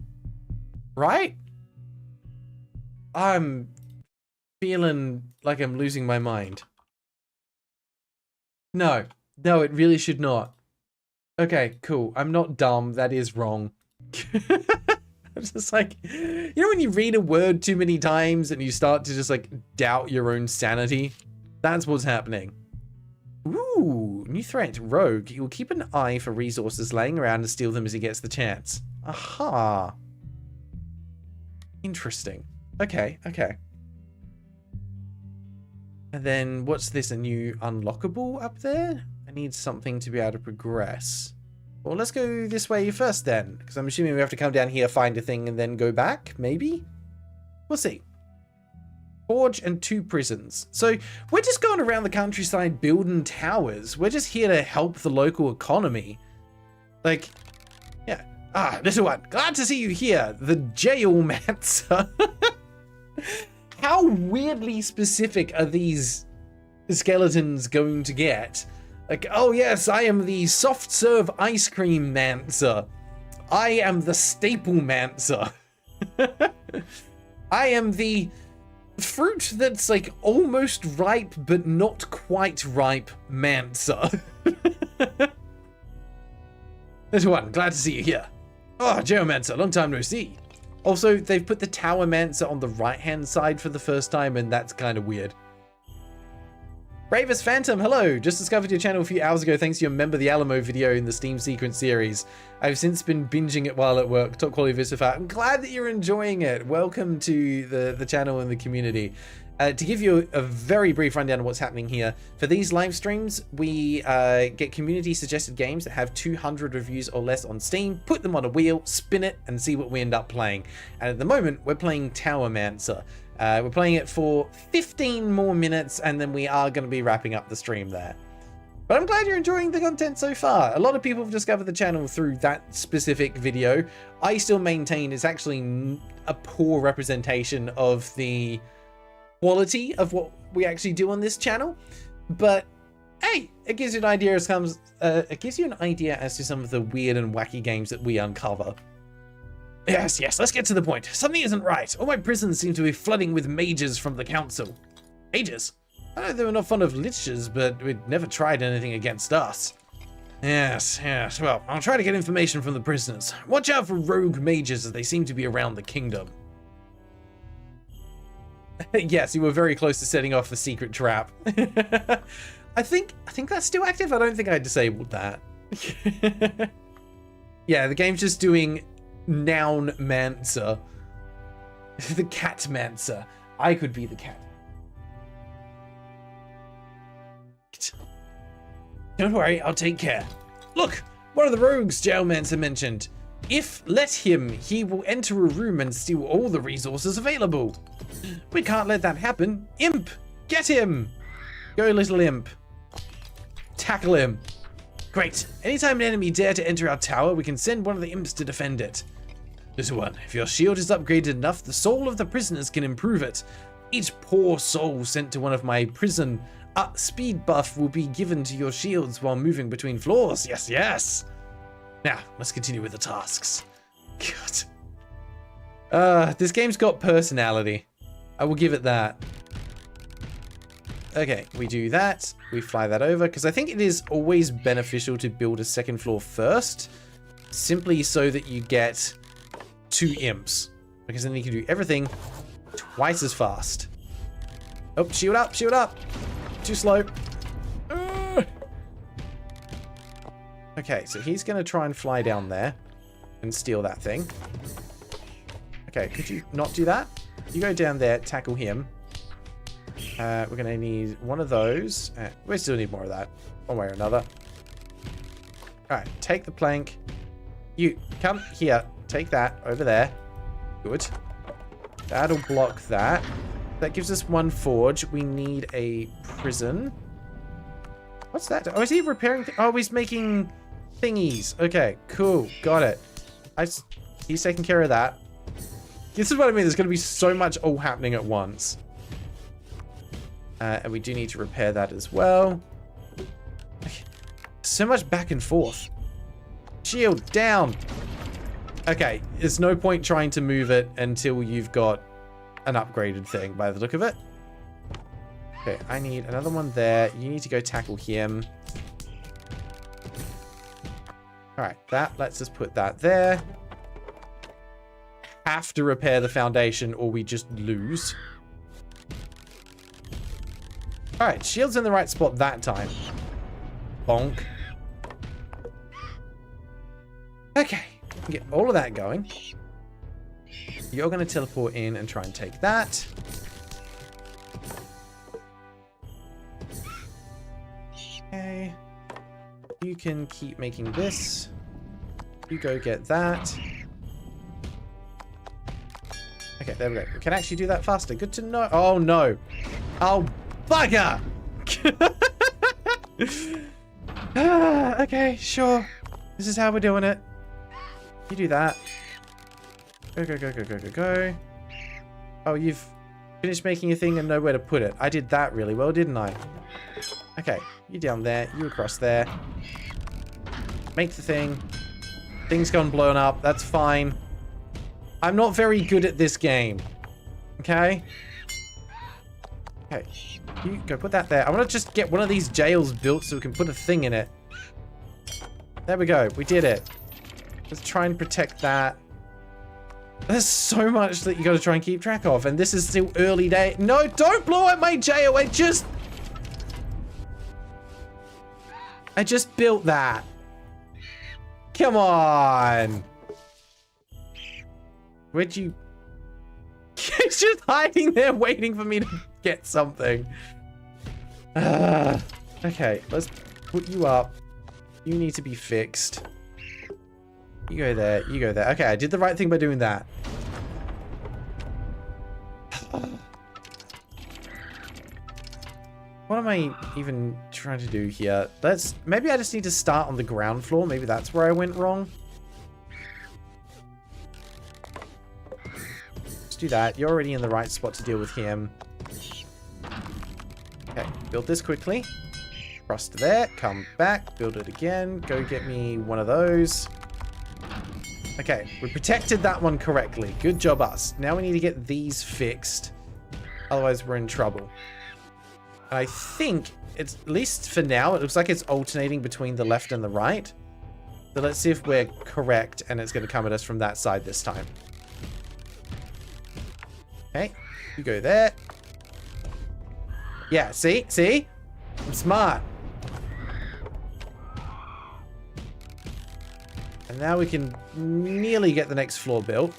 Right? I'm feeling like I'm losing my mind. No, it really should not. Okay, cool. I'm not dumb. That is wrong. I'm just like, you know when you read a word too many times and you start to just like doubt your own sanity? That's what's happening. Ooh, new threat, rogue. He will keep an eye for resources laying around and steal them as he gets the chance. Aha. Interesting. Okay. And then what's this, a new unlockable up there? I need something to be able to progress. Well, let's go this way first then, because I'm assuming we have to come down here, find a thing, and then go back, maybe? We'll see. Forge and 2 prisons. So we're just going around the countryside building towers. We're just here to help the local economy. Like, yeah. Ah, little one, glad to see you here. The jailmancer. How weirdly specific are these skeletons going to get? Like, oh yes, I am the soft serve ice cream mancer. I am the staple mancer. I am the fruit that's like almost ripe but not quite ripe mancer. There's one. Glad to see you here. Oh, Geomancer, long time no see. Also, they've put the Tower Mancer on the right-hand side for the first time, and that's kind of weird. Bravest Phantom, hello! Just discovered your channel a few hours ago thanks to your Member the Alamo video in the Steam Sequence series. I've since been binging it while at work. Top quality Visifat. I'm glad that you're enjoying it. Welcome to the channel and the community. To give you a very brief rundown of what's happening here, for these live streams, we get community suggested games that have 200 reviews or less on Steam, put them on a wheel, spin it, and see what we end up playing. And at the moment, we're playing Tower Mancer. We're playing it for 15 more minutes, and then we are going to be wrapping up the stream there. But I'm glad you're enjoying the content so far. A lot of people have discovered the channel through that specific video. I still maintain it's actually a poor representation of the quality of what we actually do on this channel, but hey, it gives you an idea as to some of the weird and wacky games that we uncover. Yes, let's get to the point. Something isn't right. All my prisons seem to be flooding with mages from the council. Mages? I know they were not fond of lichers, but we'd never tried anything against us. Yes, well, I'll try to get information from the prisoners. Watch out for rogue mages as they seem to be around the kingdom. Yes, you were very close to setting off the secret trap. I think that's still active. I don't think I disabled that. Yeah, the game's just doing noun mancer. The cat mancer. I could be the cat. Don't worry, I'll take care. Look, one of the rogues Jailmancer mentioned. If let him, he will enter a room and steal all the resources available. We can't let that happen. Imp, get him. Go, little imp. Tackle him. Great. Anytime an enemy dare to enter our tower, we can send one of the imps to defend it. Little one, if your shield is upgraded enough, the soul of the prisoners can improve it. Each poor soul sent to one of my prison speed buff will be given to your shields while moving between floors. Yes. Now, let's continue with the tasks. God. This game's got personality. I will give it that. Okay, we do that. We fly that over, because I think it is always beneficial to build a second floor first, simply so that you get 2 imps, because then you can do everything twice as fast. Oh, shield up. Too slow. Okay, so he's going to try and fly down there and steal that thing. Okay, could you not do that? You go down there, tackle him. We're going to need one of those. We still need more of that, one way or another. Alright, take the plank. You, come here. Take that over there. Good. That'll block that. That gives us 1 forge. We need a prison. What's that? Oh, is he repairing? Oh, he's making thingies. Okay, cool. Got it. He's taking care of that. This is what I mean. There's going to be so much all happening at once. And we do need to repair that as well. So much back and forth. Shield down. Okay, there's no point trying to move it until you've got an upgraded thing by the look of it. Okay, I need another one there. You need to go tackle him. Alright, that lets us put that there. Have to repair the foundation or we just lose. Alright, shield's in the right spot that time. Bonk. Okay, get all of that going. You're going to teleport in and try and take that. Okay. You can keep making this. You go get that. Okay, there we go. We can actually do that faster. Good to know. Oh, no. Oh, bugger! Okay, sure. This is how we're doing it. You do that. Go. Oh, you've finished making a thing and know where to put it. I did that really well, didn't I? Okay, you down there, you across there. Make the thing. Thing's gone blown up, that's fine. I'm not very good at this game. Okay? Okay, you go put that there. I want to just get one of these jails built so we can put a thing in it. There we go, we did it. Let's try and protect that. There's so much that you got to try and keep track of, and this is still early day. No, don't blow up my jail. I just built that. Come on. Where'd you? It's just hiding there, waiting for me to get something. Okay, let's put you up. You need to be fixed. You go there, you go there. Okay, I did the right thing by doing that. What am I even trying to do here? Maybe I just need to start on the ground floor. Maybe that's where I went wrong. Let's do that. You're already in the right spot to deal with him. Okay, build this quickly. Cross to there, come back, build it again. Go get me one of those. Okay, we protected that one correctly. Good job, us. Now we need to get these fixed. Otherwise, we're in trouble. And I think, it's at least for now, it looks like it's alternating between the left and the right. So let's see if we're correct, and it's going to come at us from that side this time. Okay, you go there. Yeah, see? See? I'm smart. And now we can nearly get the next floor built.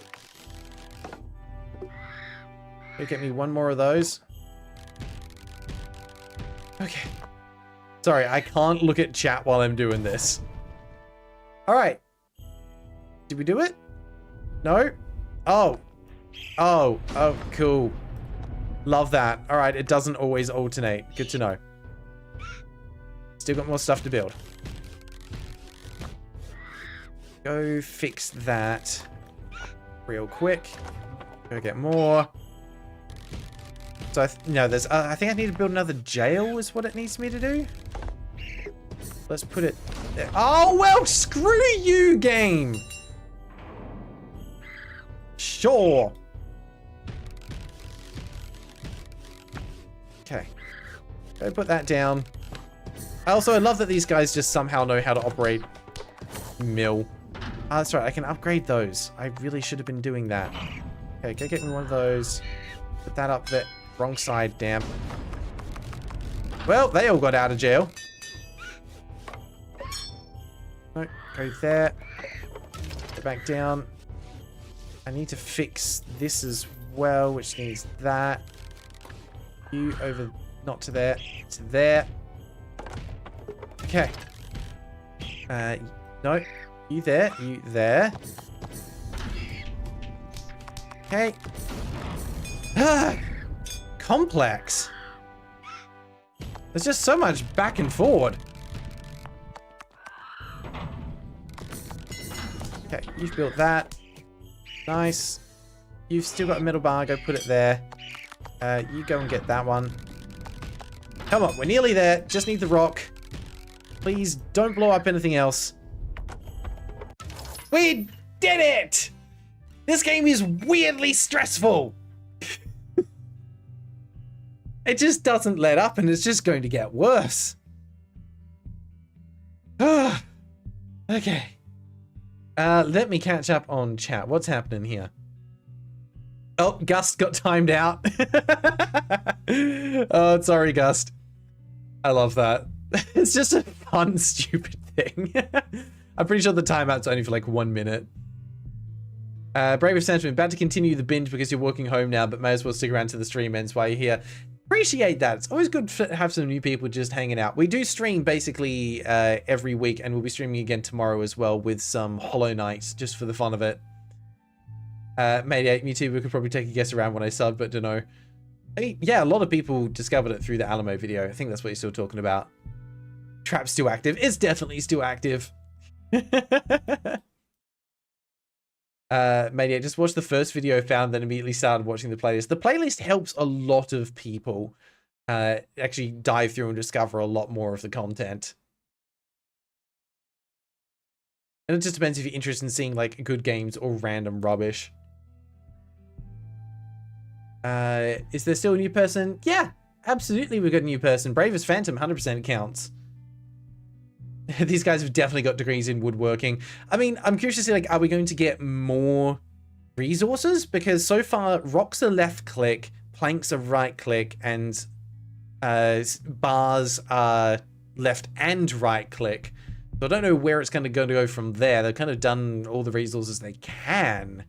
Go get me one more of those. Okay. Sorry, I can't look at chat while I'm doing this. Alright. Did we do it? No? Oh. Oh. Oh, cool. Love that. Alright, it doesn't always alternate. Good to know. Still got more stuff to build. Go fix that real quick. Go get more. So no, there's. I think I need to build another jail. Is what it needs me to do. Let's put it there. Oh well, screw you, game. Sure. Okay. Go put that down. I love that these guys just somehow know how to operate mill. Oh, that's right. I can upgrade those. I really should have been doing that. Okay, go get me one of those. Put that up there. Wrong side, damn. Well, they all got out of jail. No, go there. Go back down. I need to fix this as well, which needs that. You over, not to there, to there. Okay. No. You there. You there. Okay. Ah, complex. There's just so much back and forward. Okay, you've built that. Nice. You've still got a middle bar. Go put it there. You go and get that one. Come on, we're nearly there. Just need the rock. Please don't blow up anything else. We did it! This game is weirdly stressful. It just doesn't let up, and it's just going to get worse. Okay. Let me catch up on chat. What's happening here? Oh, Gust got timed out. Oh, sorry, Gust. I love that. It's just a fun, stupid thing. I'm pretty sure the timeout's only for like 1 minute. Brave of Sentiment, about to continue the binge because you're walking home now, but may as well stick around to the stream ends while you're here. Appreciate that. It's always good to have some new people just hanging out. We do stream basically every week, and we'll be streaming again tomorrow as well with some Hollow Knight, just for the fun of it. Maybe me too. We could probably take a guess around when I sub, but don't know. I mean, yeah, a lot of people discovered it through the Alamo video. I think that's what you're still talking about. Trap's still active. It's definitely still active. Maybe I just watched the first video I found, then immediately started watching the playlist. The playlist helps a lot of people actually dive through and discover a lot more of the content. And it just depends if you're interested in seeing like good games or random rubbish. Is there still a new person? Yeah, absolutely we got a new person. Bravest Phantom, 100% counts. These guys have definitely got degrees in woodworking. I mean, I'm curious to see, like, are we going to get more resources? Because so far, rocks are left click, planks are right click, and bars are left and right click. So I don't know where it's going to go from there. They've kind of done all the resources they can.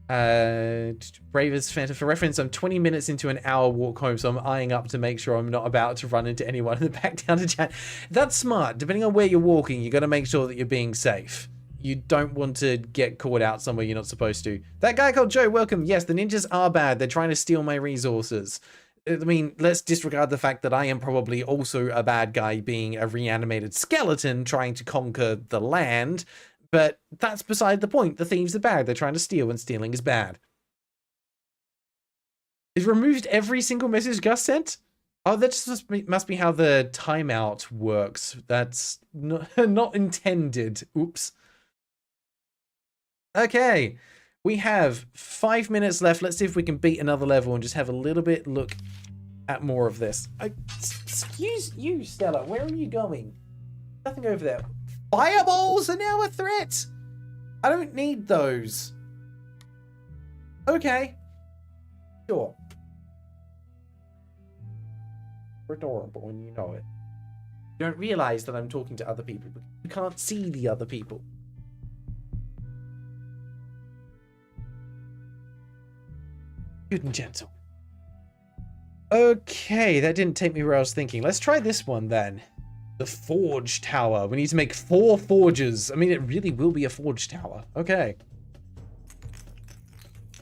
Bravest Phantom, for reference, I'm 20 minutes into an hour walk home, so I'm eyeing up to make sure I'm not about to run into anyone in the back down to chat. That's smart. Depending on where you're walking, you got to make sure that you're being safe. You don't want to get caught out somewhere you're not supposed to. That guy called Joe, welcome. Yes, the ninjas are bad. They're trying to steal my resources. I mean, let's disregard the fact that I am probably also a bad guy, being a reanimated skeleton trying to conquer the land. But that's beside the point. The thieves are bad. They're trying to steal, and stealing is bad. It removed every single message Gus sent? Oh, that just must be how the timeout works. That's not intended. Oops. Okay. We have 5 minutes left. Let's see if we can beat another level and just have a little bit look at more of this. Excuse you, Stella. Where are you going? Nothing over there. Fireballs are now a threat. I don't need those. Okay. Sure. You're adorable and you know it. You don't realize that I'm talking to other people, but you can't see the other people. Good and gentle. Okay, that didn't take me where I was thinking. Let's try this one then. The Forge Tower. We need to make 4 forges. I mean, it really will be a Forge Tower. Okay.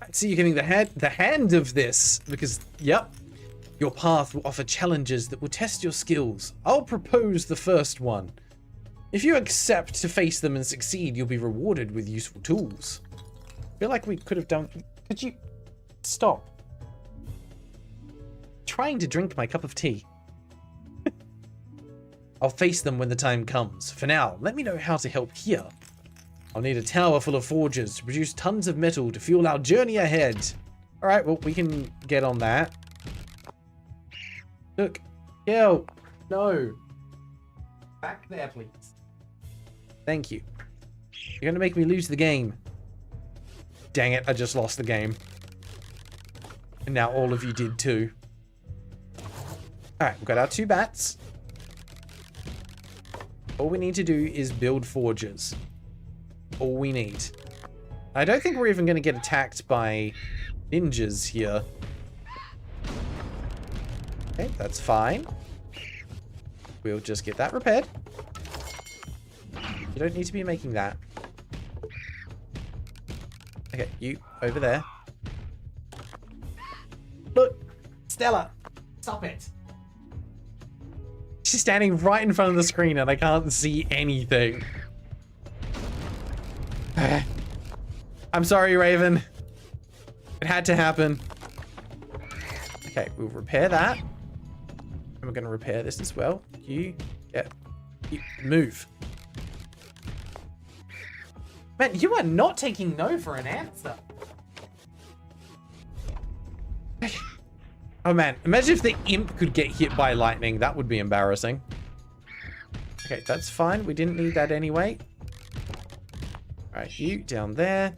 I see you're getting the hand of this, because, yep, your path will offer challenges that will test your skills. I'll propose the first one. If you accept to face them and succeed, you'll be rewarded with useful tools. I feel like we could have done... Could you... Stop. Trying to drink my cup of tea. I'll face them when the time comes. For now, let me know how to help here. I'll need a tower full of forges to produce tons of metal to fuel our journey ahead. Alright, well, we can get on that. Look. Yo. No. Back there, please. Thank you. You're going to make me lose the game. Dang it, I just lost the game. And now all of you did too. Alright, we've got our 2 bats. All we need to do is build forges. All we need. I don't think we're even going to get attacked by ninjas here. Okay, that's fine. We'll just get that repaired. You don't need to be making that. Okay, you over there. Look, Stella, stop it. She's standing right in front of the screen and I can't see anything. I'm sorry, Raven. It had to happen. Okay, we'll repair that. And we're going to repair this as well. You move. Man, you are not taking no for an answer. Oh man, imagine if the imp could get hit by lightning. That would be embarrassing. Okay, that's fine. We didn't need that anyway. Alright, you down there.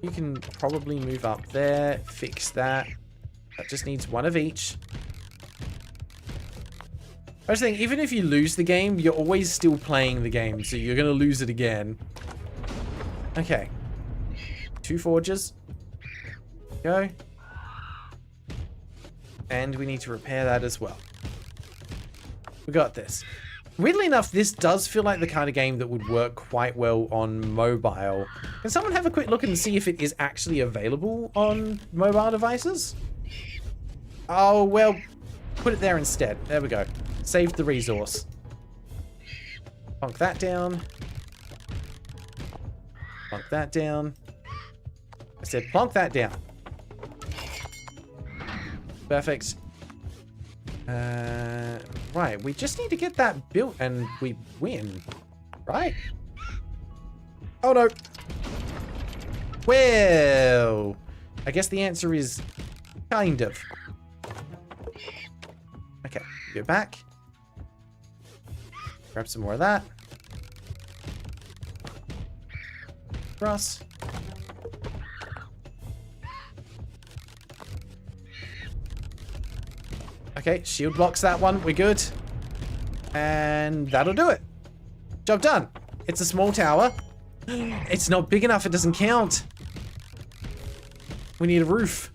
You can probably move up there. Fix that. That just needs 1 of each. I was thinking, even if you lose the game, you're always still playing the game. So you're going to lose it again. Okay. 2 forges. Go. And we need to repair that as well. We got this. Weirdly enough, this does feel like the kind of game that would work quite well on mobile. Can someone have a quick look and see if it is actually available on mobile devices? Oh, well, put it there instead. There we go. Saved the resource. Plonk that down. Plonk that down. I said plonk that down. Perfect. Right, we just need to get that built and we win, right? Oh no. Well, I guess the answer is kind of. Okay, go back. Grab some more of that. Cross. Okay, shield blocks that one. We're good. And that'll do it. Job done. It's a small tower. It's not big enough. It doesn't count. We need a roof.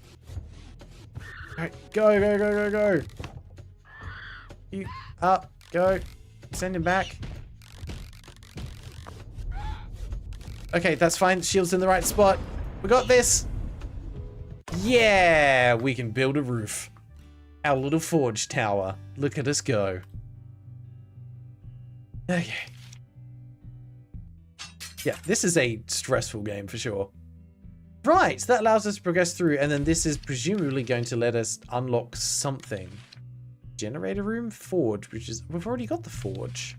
Alright, go, go, go, go, go. You up, go. Send him back. Okay, that's fine. Shield's in the right spot. We got this. Yeah, we can build a roof. Our little forge tower. Look at us go. Okay. Yeah, this is a stressful game for sure. Right, so that allows us to progress through, and then this is presumably going to let us unlock something. Generator room, forge, which is, we've already got the forge.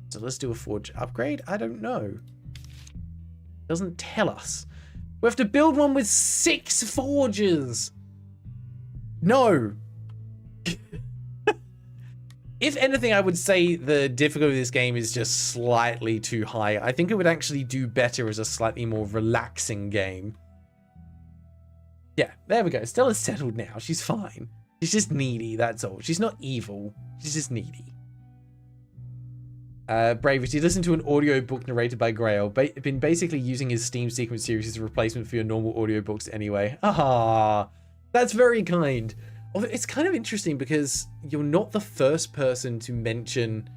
So let's do a forge upgrade. I don't know. Doesn't tell us. We have to build one with 6 forges. No. If anything, I would say the difficulty of this game is just slightly too high. I think it would actually do better as a slightly more relaxing game. Yeah, there we go. Stella's settled now. She's fine. She's just needy, that's all. She's not evil. She's just needy. Bravest, you listen to an audiobook narrated by Graeldon. Been basically using his Steam sequence series as a replacement for your normal audiobooks anyway. Ah, that's very kind. Although it's kind of interesting because you're not the first person to mention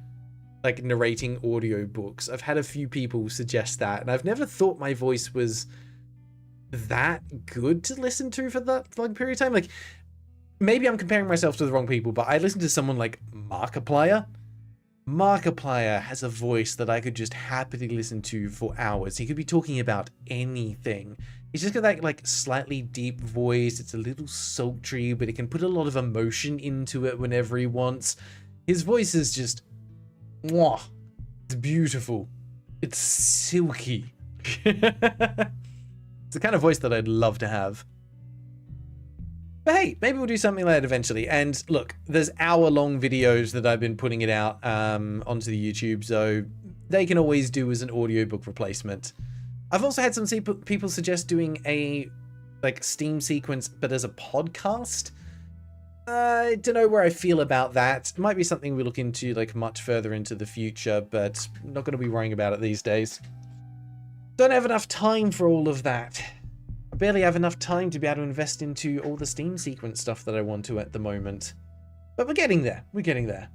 like narrating audiobooks. I've had a few people suggest that, and I've never thought my voice was that good to listen to for that long period of time. Like, maybe I'm comparing myself to the wrong people, but I listened to someone like Markiplier. Markiplier has a voice that I could just happily listen to for hours. He could be talking about anything. He's just got that like slightly deep voice. It's a little sultry, but he can put a lot of emotion into it whenever he wants. His voice is just, mwah. It's beautiful. It's silky. It's the kind of voice that I'd love to have. But hey, maybe we'll do something like that eventually. And look, there's hour-long videos that I've been putting it out onto the YouTube, so they can always do as an audiobook replacement. I've also had some people suggest doing a like Steam sequence, but as a podcast. I don't know where I feel about that. It might be something we look into like much further into the future, but I'm not going to be worrying about it these days. Don't have enough time for all of that. I barely have enough time to be able to invest into all the Steam sequence stuff that I want to at the moment. But we're getting there. We're getting there.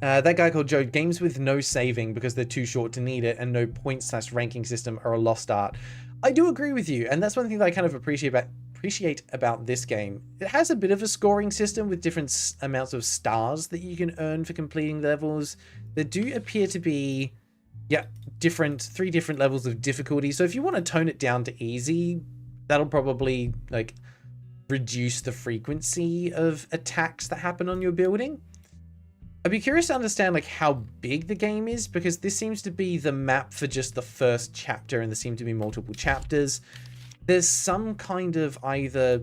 That guy called Joe, games with no saving because they're too short to need it and no point/ranking system are a lost art. I do agree with you, and that's one thing that I kind of appreciate about this game. It has a bit of a scoring system with different amounts of stars that you can earn for completing levels. There do appear to be, yeah, 3 different levels of difficulty. So if you want to tone it down to easy, that'll probably like reduce the frequency of attacks that happen on your building. I'd be curious to understand like how big the game is, because this seems to be the map for just the first chapter and there seem to be multiple chapters. There's some kind of either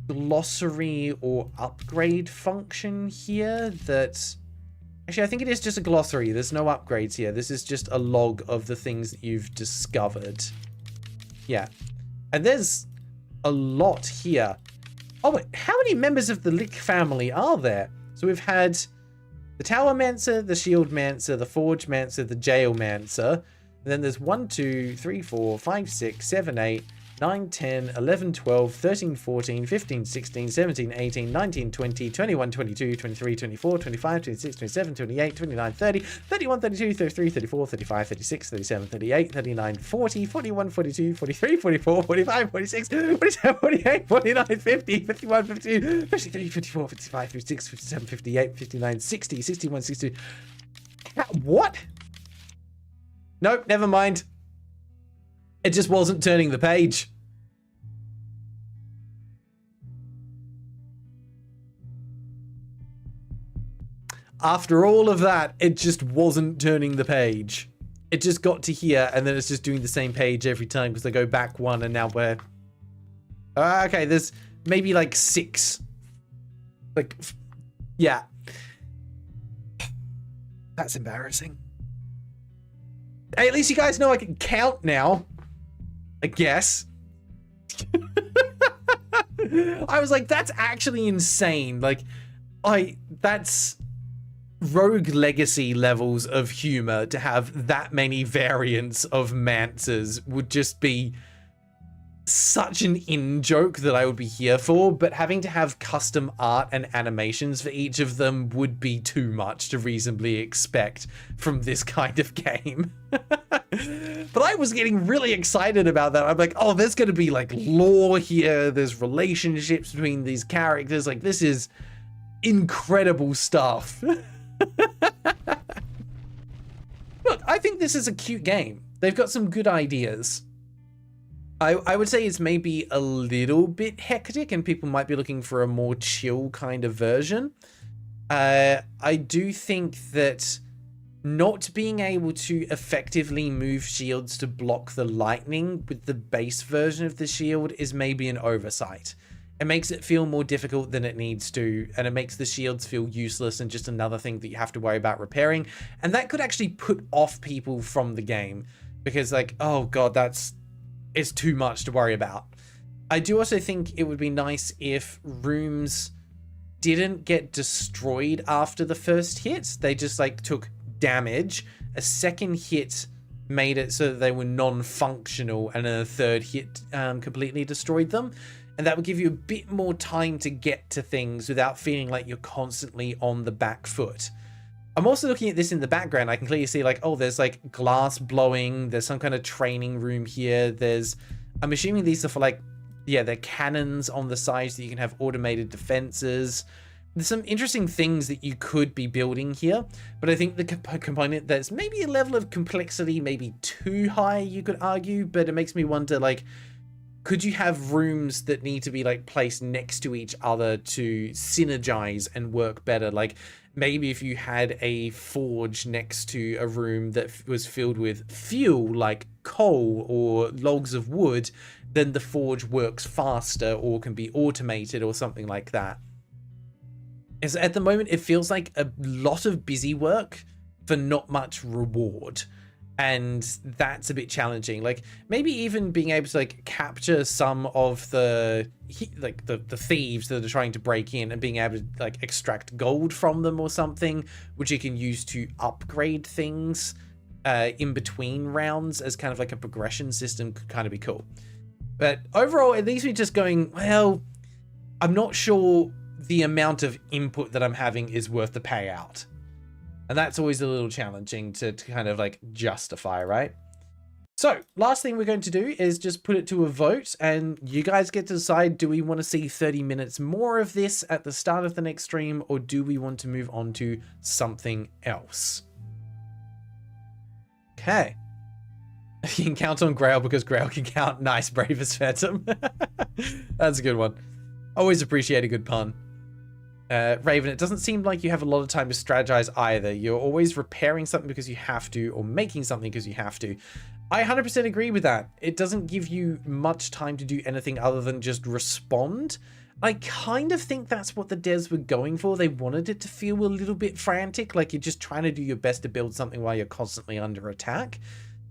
glossary or upgrade function here that... Actually, I think it is just a glossary. There's no upgrades here. This is just a log of the things that you've discovered. Yeah. And there's a lot here. Oh, wait. How many members of the Lick family are there? So we've had the Tower Mancer, the Shield Mancer, the Forge Mancer, the Jail Mancer. And then there's 1, 2, 3, 4, 5, 6, 7, 8, 9, 10, 11, 12, 13, 14, 15, 16, 17, 18, 19, 20, 21, 22, 23, 24, 25, 26, 27, 28, 29, 30, 31, 32, 33, 34, 35, 36, 37, 38, 39, 40, 41, 42, 43, 44, 45, 46, 47, 48, 49, 50, 51, 52, 53, 54, 55, 56, 57, 58, 59, 60, 61, 62. What? Nope, never mind. It just wasn't turning the page. after all of that, it just wasn't turning the page. It just got to here, and then it's just doing the same page every time because I go back one, and now we're... okay, there's maybe like 6. Like, yeah. That's embarrassing. Hey, at least you guys know I can count now. I guess. I was like, that's actually insane. Like, that's Rogue Legacy levels of humor to have that many variants of Mances would just be such an in-joke that I would be here for, but having to have custom art and animations for each of them would be too much to reasonably expect from this kind of game. But I was getting really excited about that. I'm like, oh, there's going to be like lore here. There's relationships between these characters. Like, this is incredible stuff. Look, I think this is a cute game. They've got some good ideas. I would say it's maybe a little bit hectic and people might be looking for a more chill kind of version. I do think that not being able to effectively move shields to block the lightning with the base version of the shield is maybe an oversight. It makes it feel more difficult than it needs to, and it makes the shields feel useless and just another thing that you have to worry about repairing. And that could actually put off people from the game because, like, oh god, it's too much to worry about. I do also think it would be nice if rooms didn't get destroyed after the first hit. They just like took damage. A second hit made it so that they were non-functional, and then a third hit completely destroyed them. And that would give you a bit more time to get to things without feeling like you're constantly on the back foot. I'm also looking at this in the background. I can clearly see like, oh, there's like glass blowing. There's some kind of training room here. I'm assuming these are for like, yeah, they're cannons on the sides that you can have automated defenses. There's some interesting things that you could be building here, but I think the component that's maybe a level of complexity, maybe too high, you could argue, but it makes me wonder, like, could you have rooms that need to be like placed next to each other to synergize and work better? Like maybe if you had a forge next to a room that was filled with fuel like coal or logs of wood, then the forge works faster or can be automated or something like that. Is at the moment it feels like a lot of busy work for not much reward. And that's a bit challenging. Like maybe even being able to like capture some of the thieves that are trying to break in and being able to like extract gold from them or something, which you can use to upgrade things in between rounds as kind of like a progression system could kind of be cool. But overall, it leaves me just going, well, I'm not sure the amount of input that I'm having is worth the payout. And that's always a little challenging to kind of like justify, right? So last thing we're going to do is just put it to a vote, and you guys get to decide, do we want to see 30 minutes more of this at the start of the next stream, or do we want to move on to something else? Okay. You can count on Grail because Grail can count. Nice, Bravest Phantom. That's a good one. Always appreciate a good pun. Raven, it doesn't seem like you have a lot of time to strategize either. You're always repairing something because you have to, or making something because you have to. I 100% agree with that. It doesn't give you much time to do anything other than just respond. I kind of think that's what the devs were going for. They wanted it to feel a little bit frantic, like you're just trying to do your best to build something while you're constantly under attack.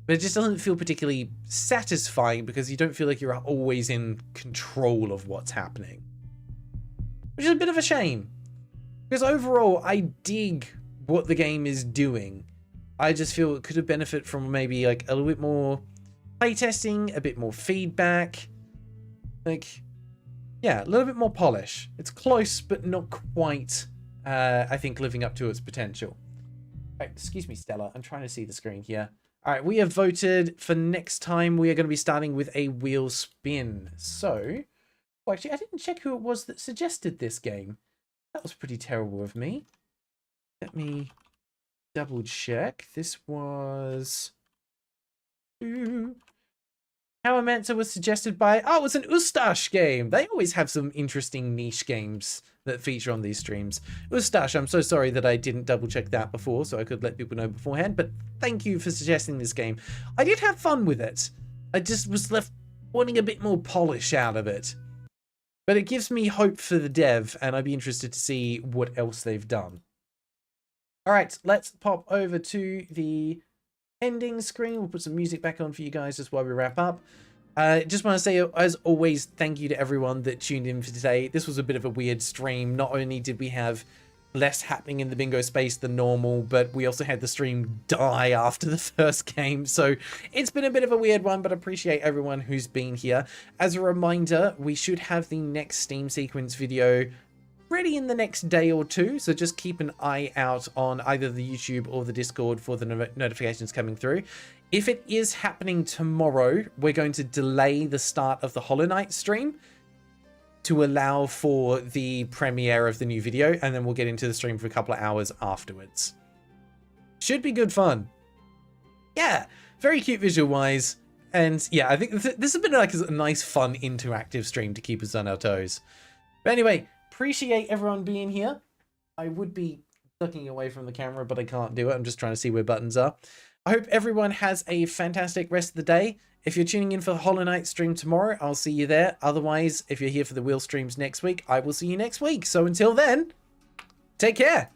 But it just doesn't feel particularly satisfying because you don't feel like you're always in control of what's happening. Which is a bit of a shame. Because overall, I dig what the game is doing. I just feel it could have benefited from maybe like a little bit more playtesting, a bit more feedback. Like, yeah, a little bit more polish. It's close, but not quite, I think, living up to its potential. Right, excuse me, Stella. I'm trying to see the screen here. All right, we have voted for next time. We are going to be starting with a wheel spin. So... well, actually, I didn't check who it was that suggested this game. That was pretty terrible of me. Let me double check. This was... Powermancer was suggested by, oh, it's an Ustash game. They always have some interesting niche games that feature on these streams. Ustash, I'm so sorry that I didn't double check that before, so I could let people know beforehand, but thank you for suggesting this game. I did have fun with it. I just was left wanting a bit more polish out of it. But it gives me hope for the dev, and I'd be interested to see what else they've done. All right, let's pop over to the ending screen. We'll put some music back on for you guys just while we wrap up. Just want to say, as always, thank you to everyone that tuned in for today. This was a bit of a weird stream. Not only did we have less happening in the bingo space than normal, but we also had the stream die after the first game. So it's been a bit of a weird one, but I appreciate everyone who's been here. As a reminder, we should have the next Steam sequence video ready in the next day or two, so just keep an eye out on either the YouTube or the Discord for the notifications coming through. If it is happening tomorrow, we're going to delay the start of the Hollow Knight stream to allow for the premiere of the new video, and then we'll get into the stream for a couple of hours afterwards. Should be good fun. Yeah, very cute visual wise, and yeah, I think this has been like a nice fun interactive stream to keep us on our toes. But anyway, appreciate everyone being here. I would be looking away from the camera, but I can't do it. I'm just trying to see where buttons are. I hope everyone has a fantastic rest of the day. If you're tuning in for the Hollow Knight stream tomorrow, I'll see you there. Otherwise, if you're here for the Wheel streams next week, I will see you next week. So until then, take care.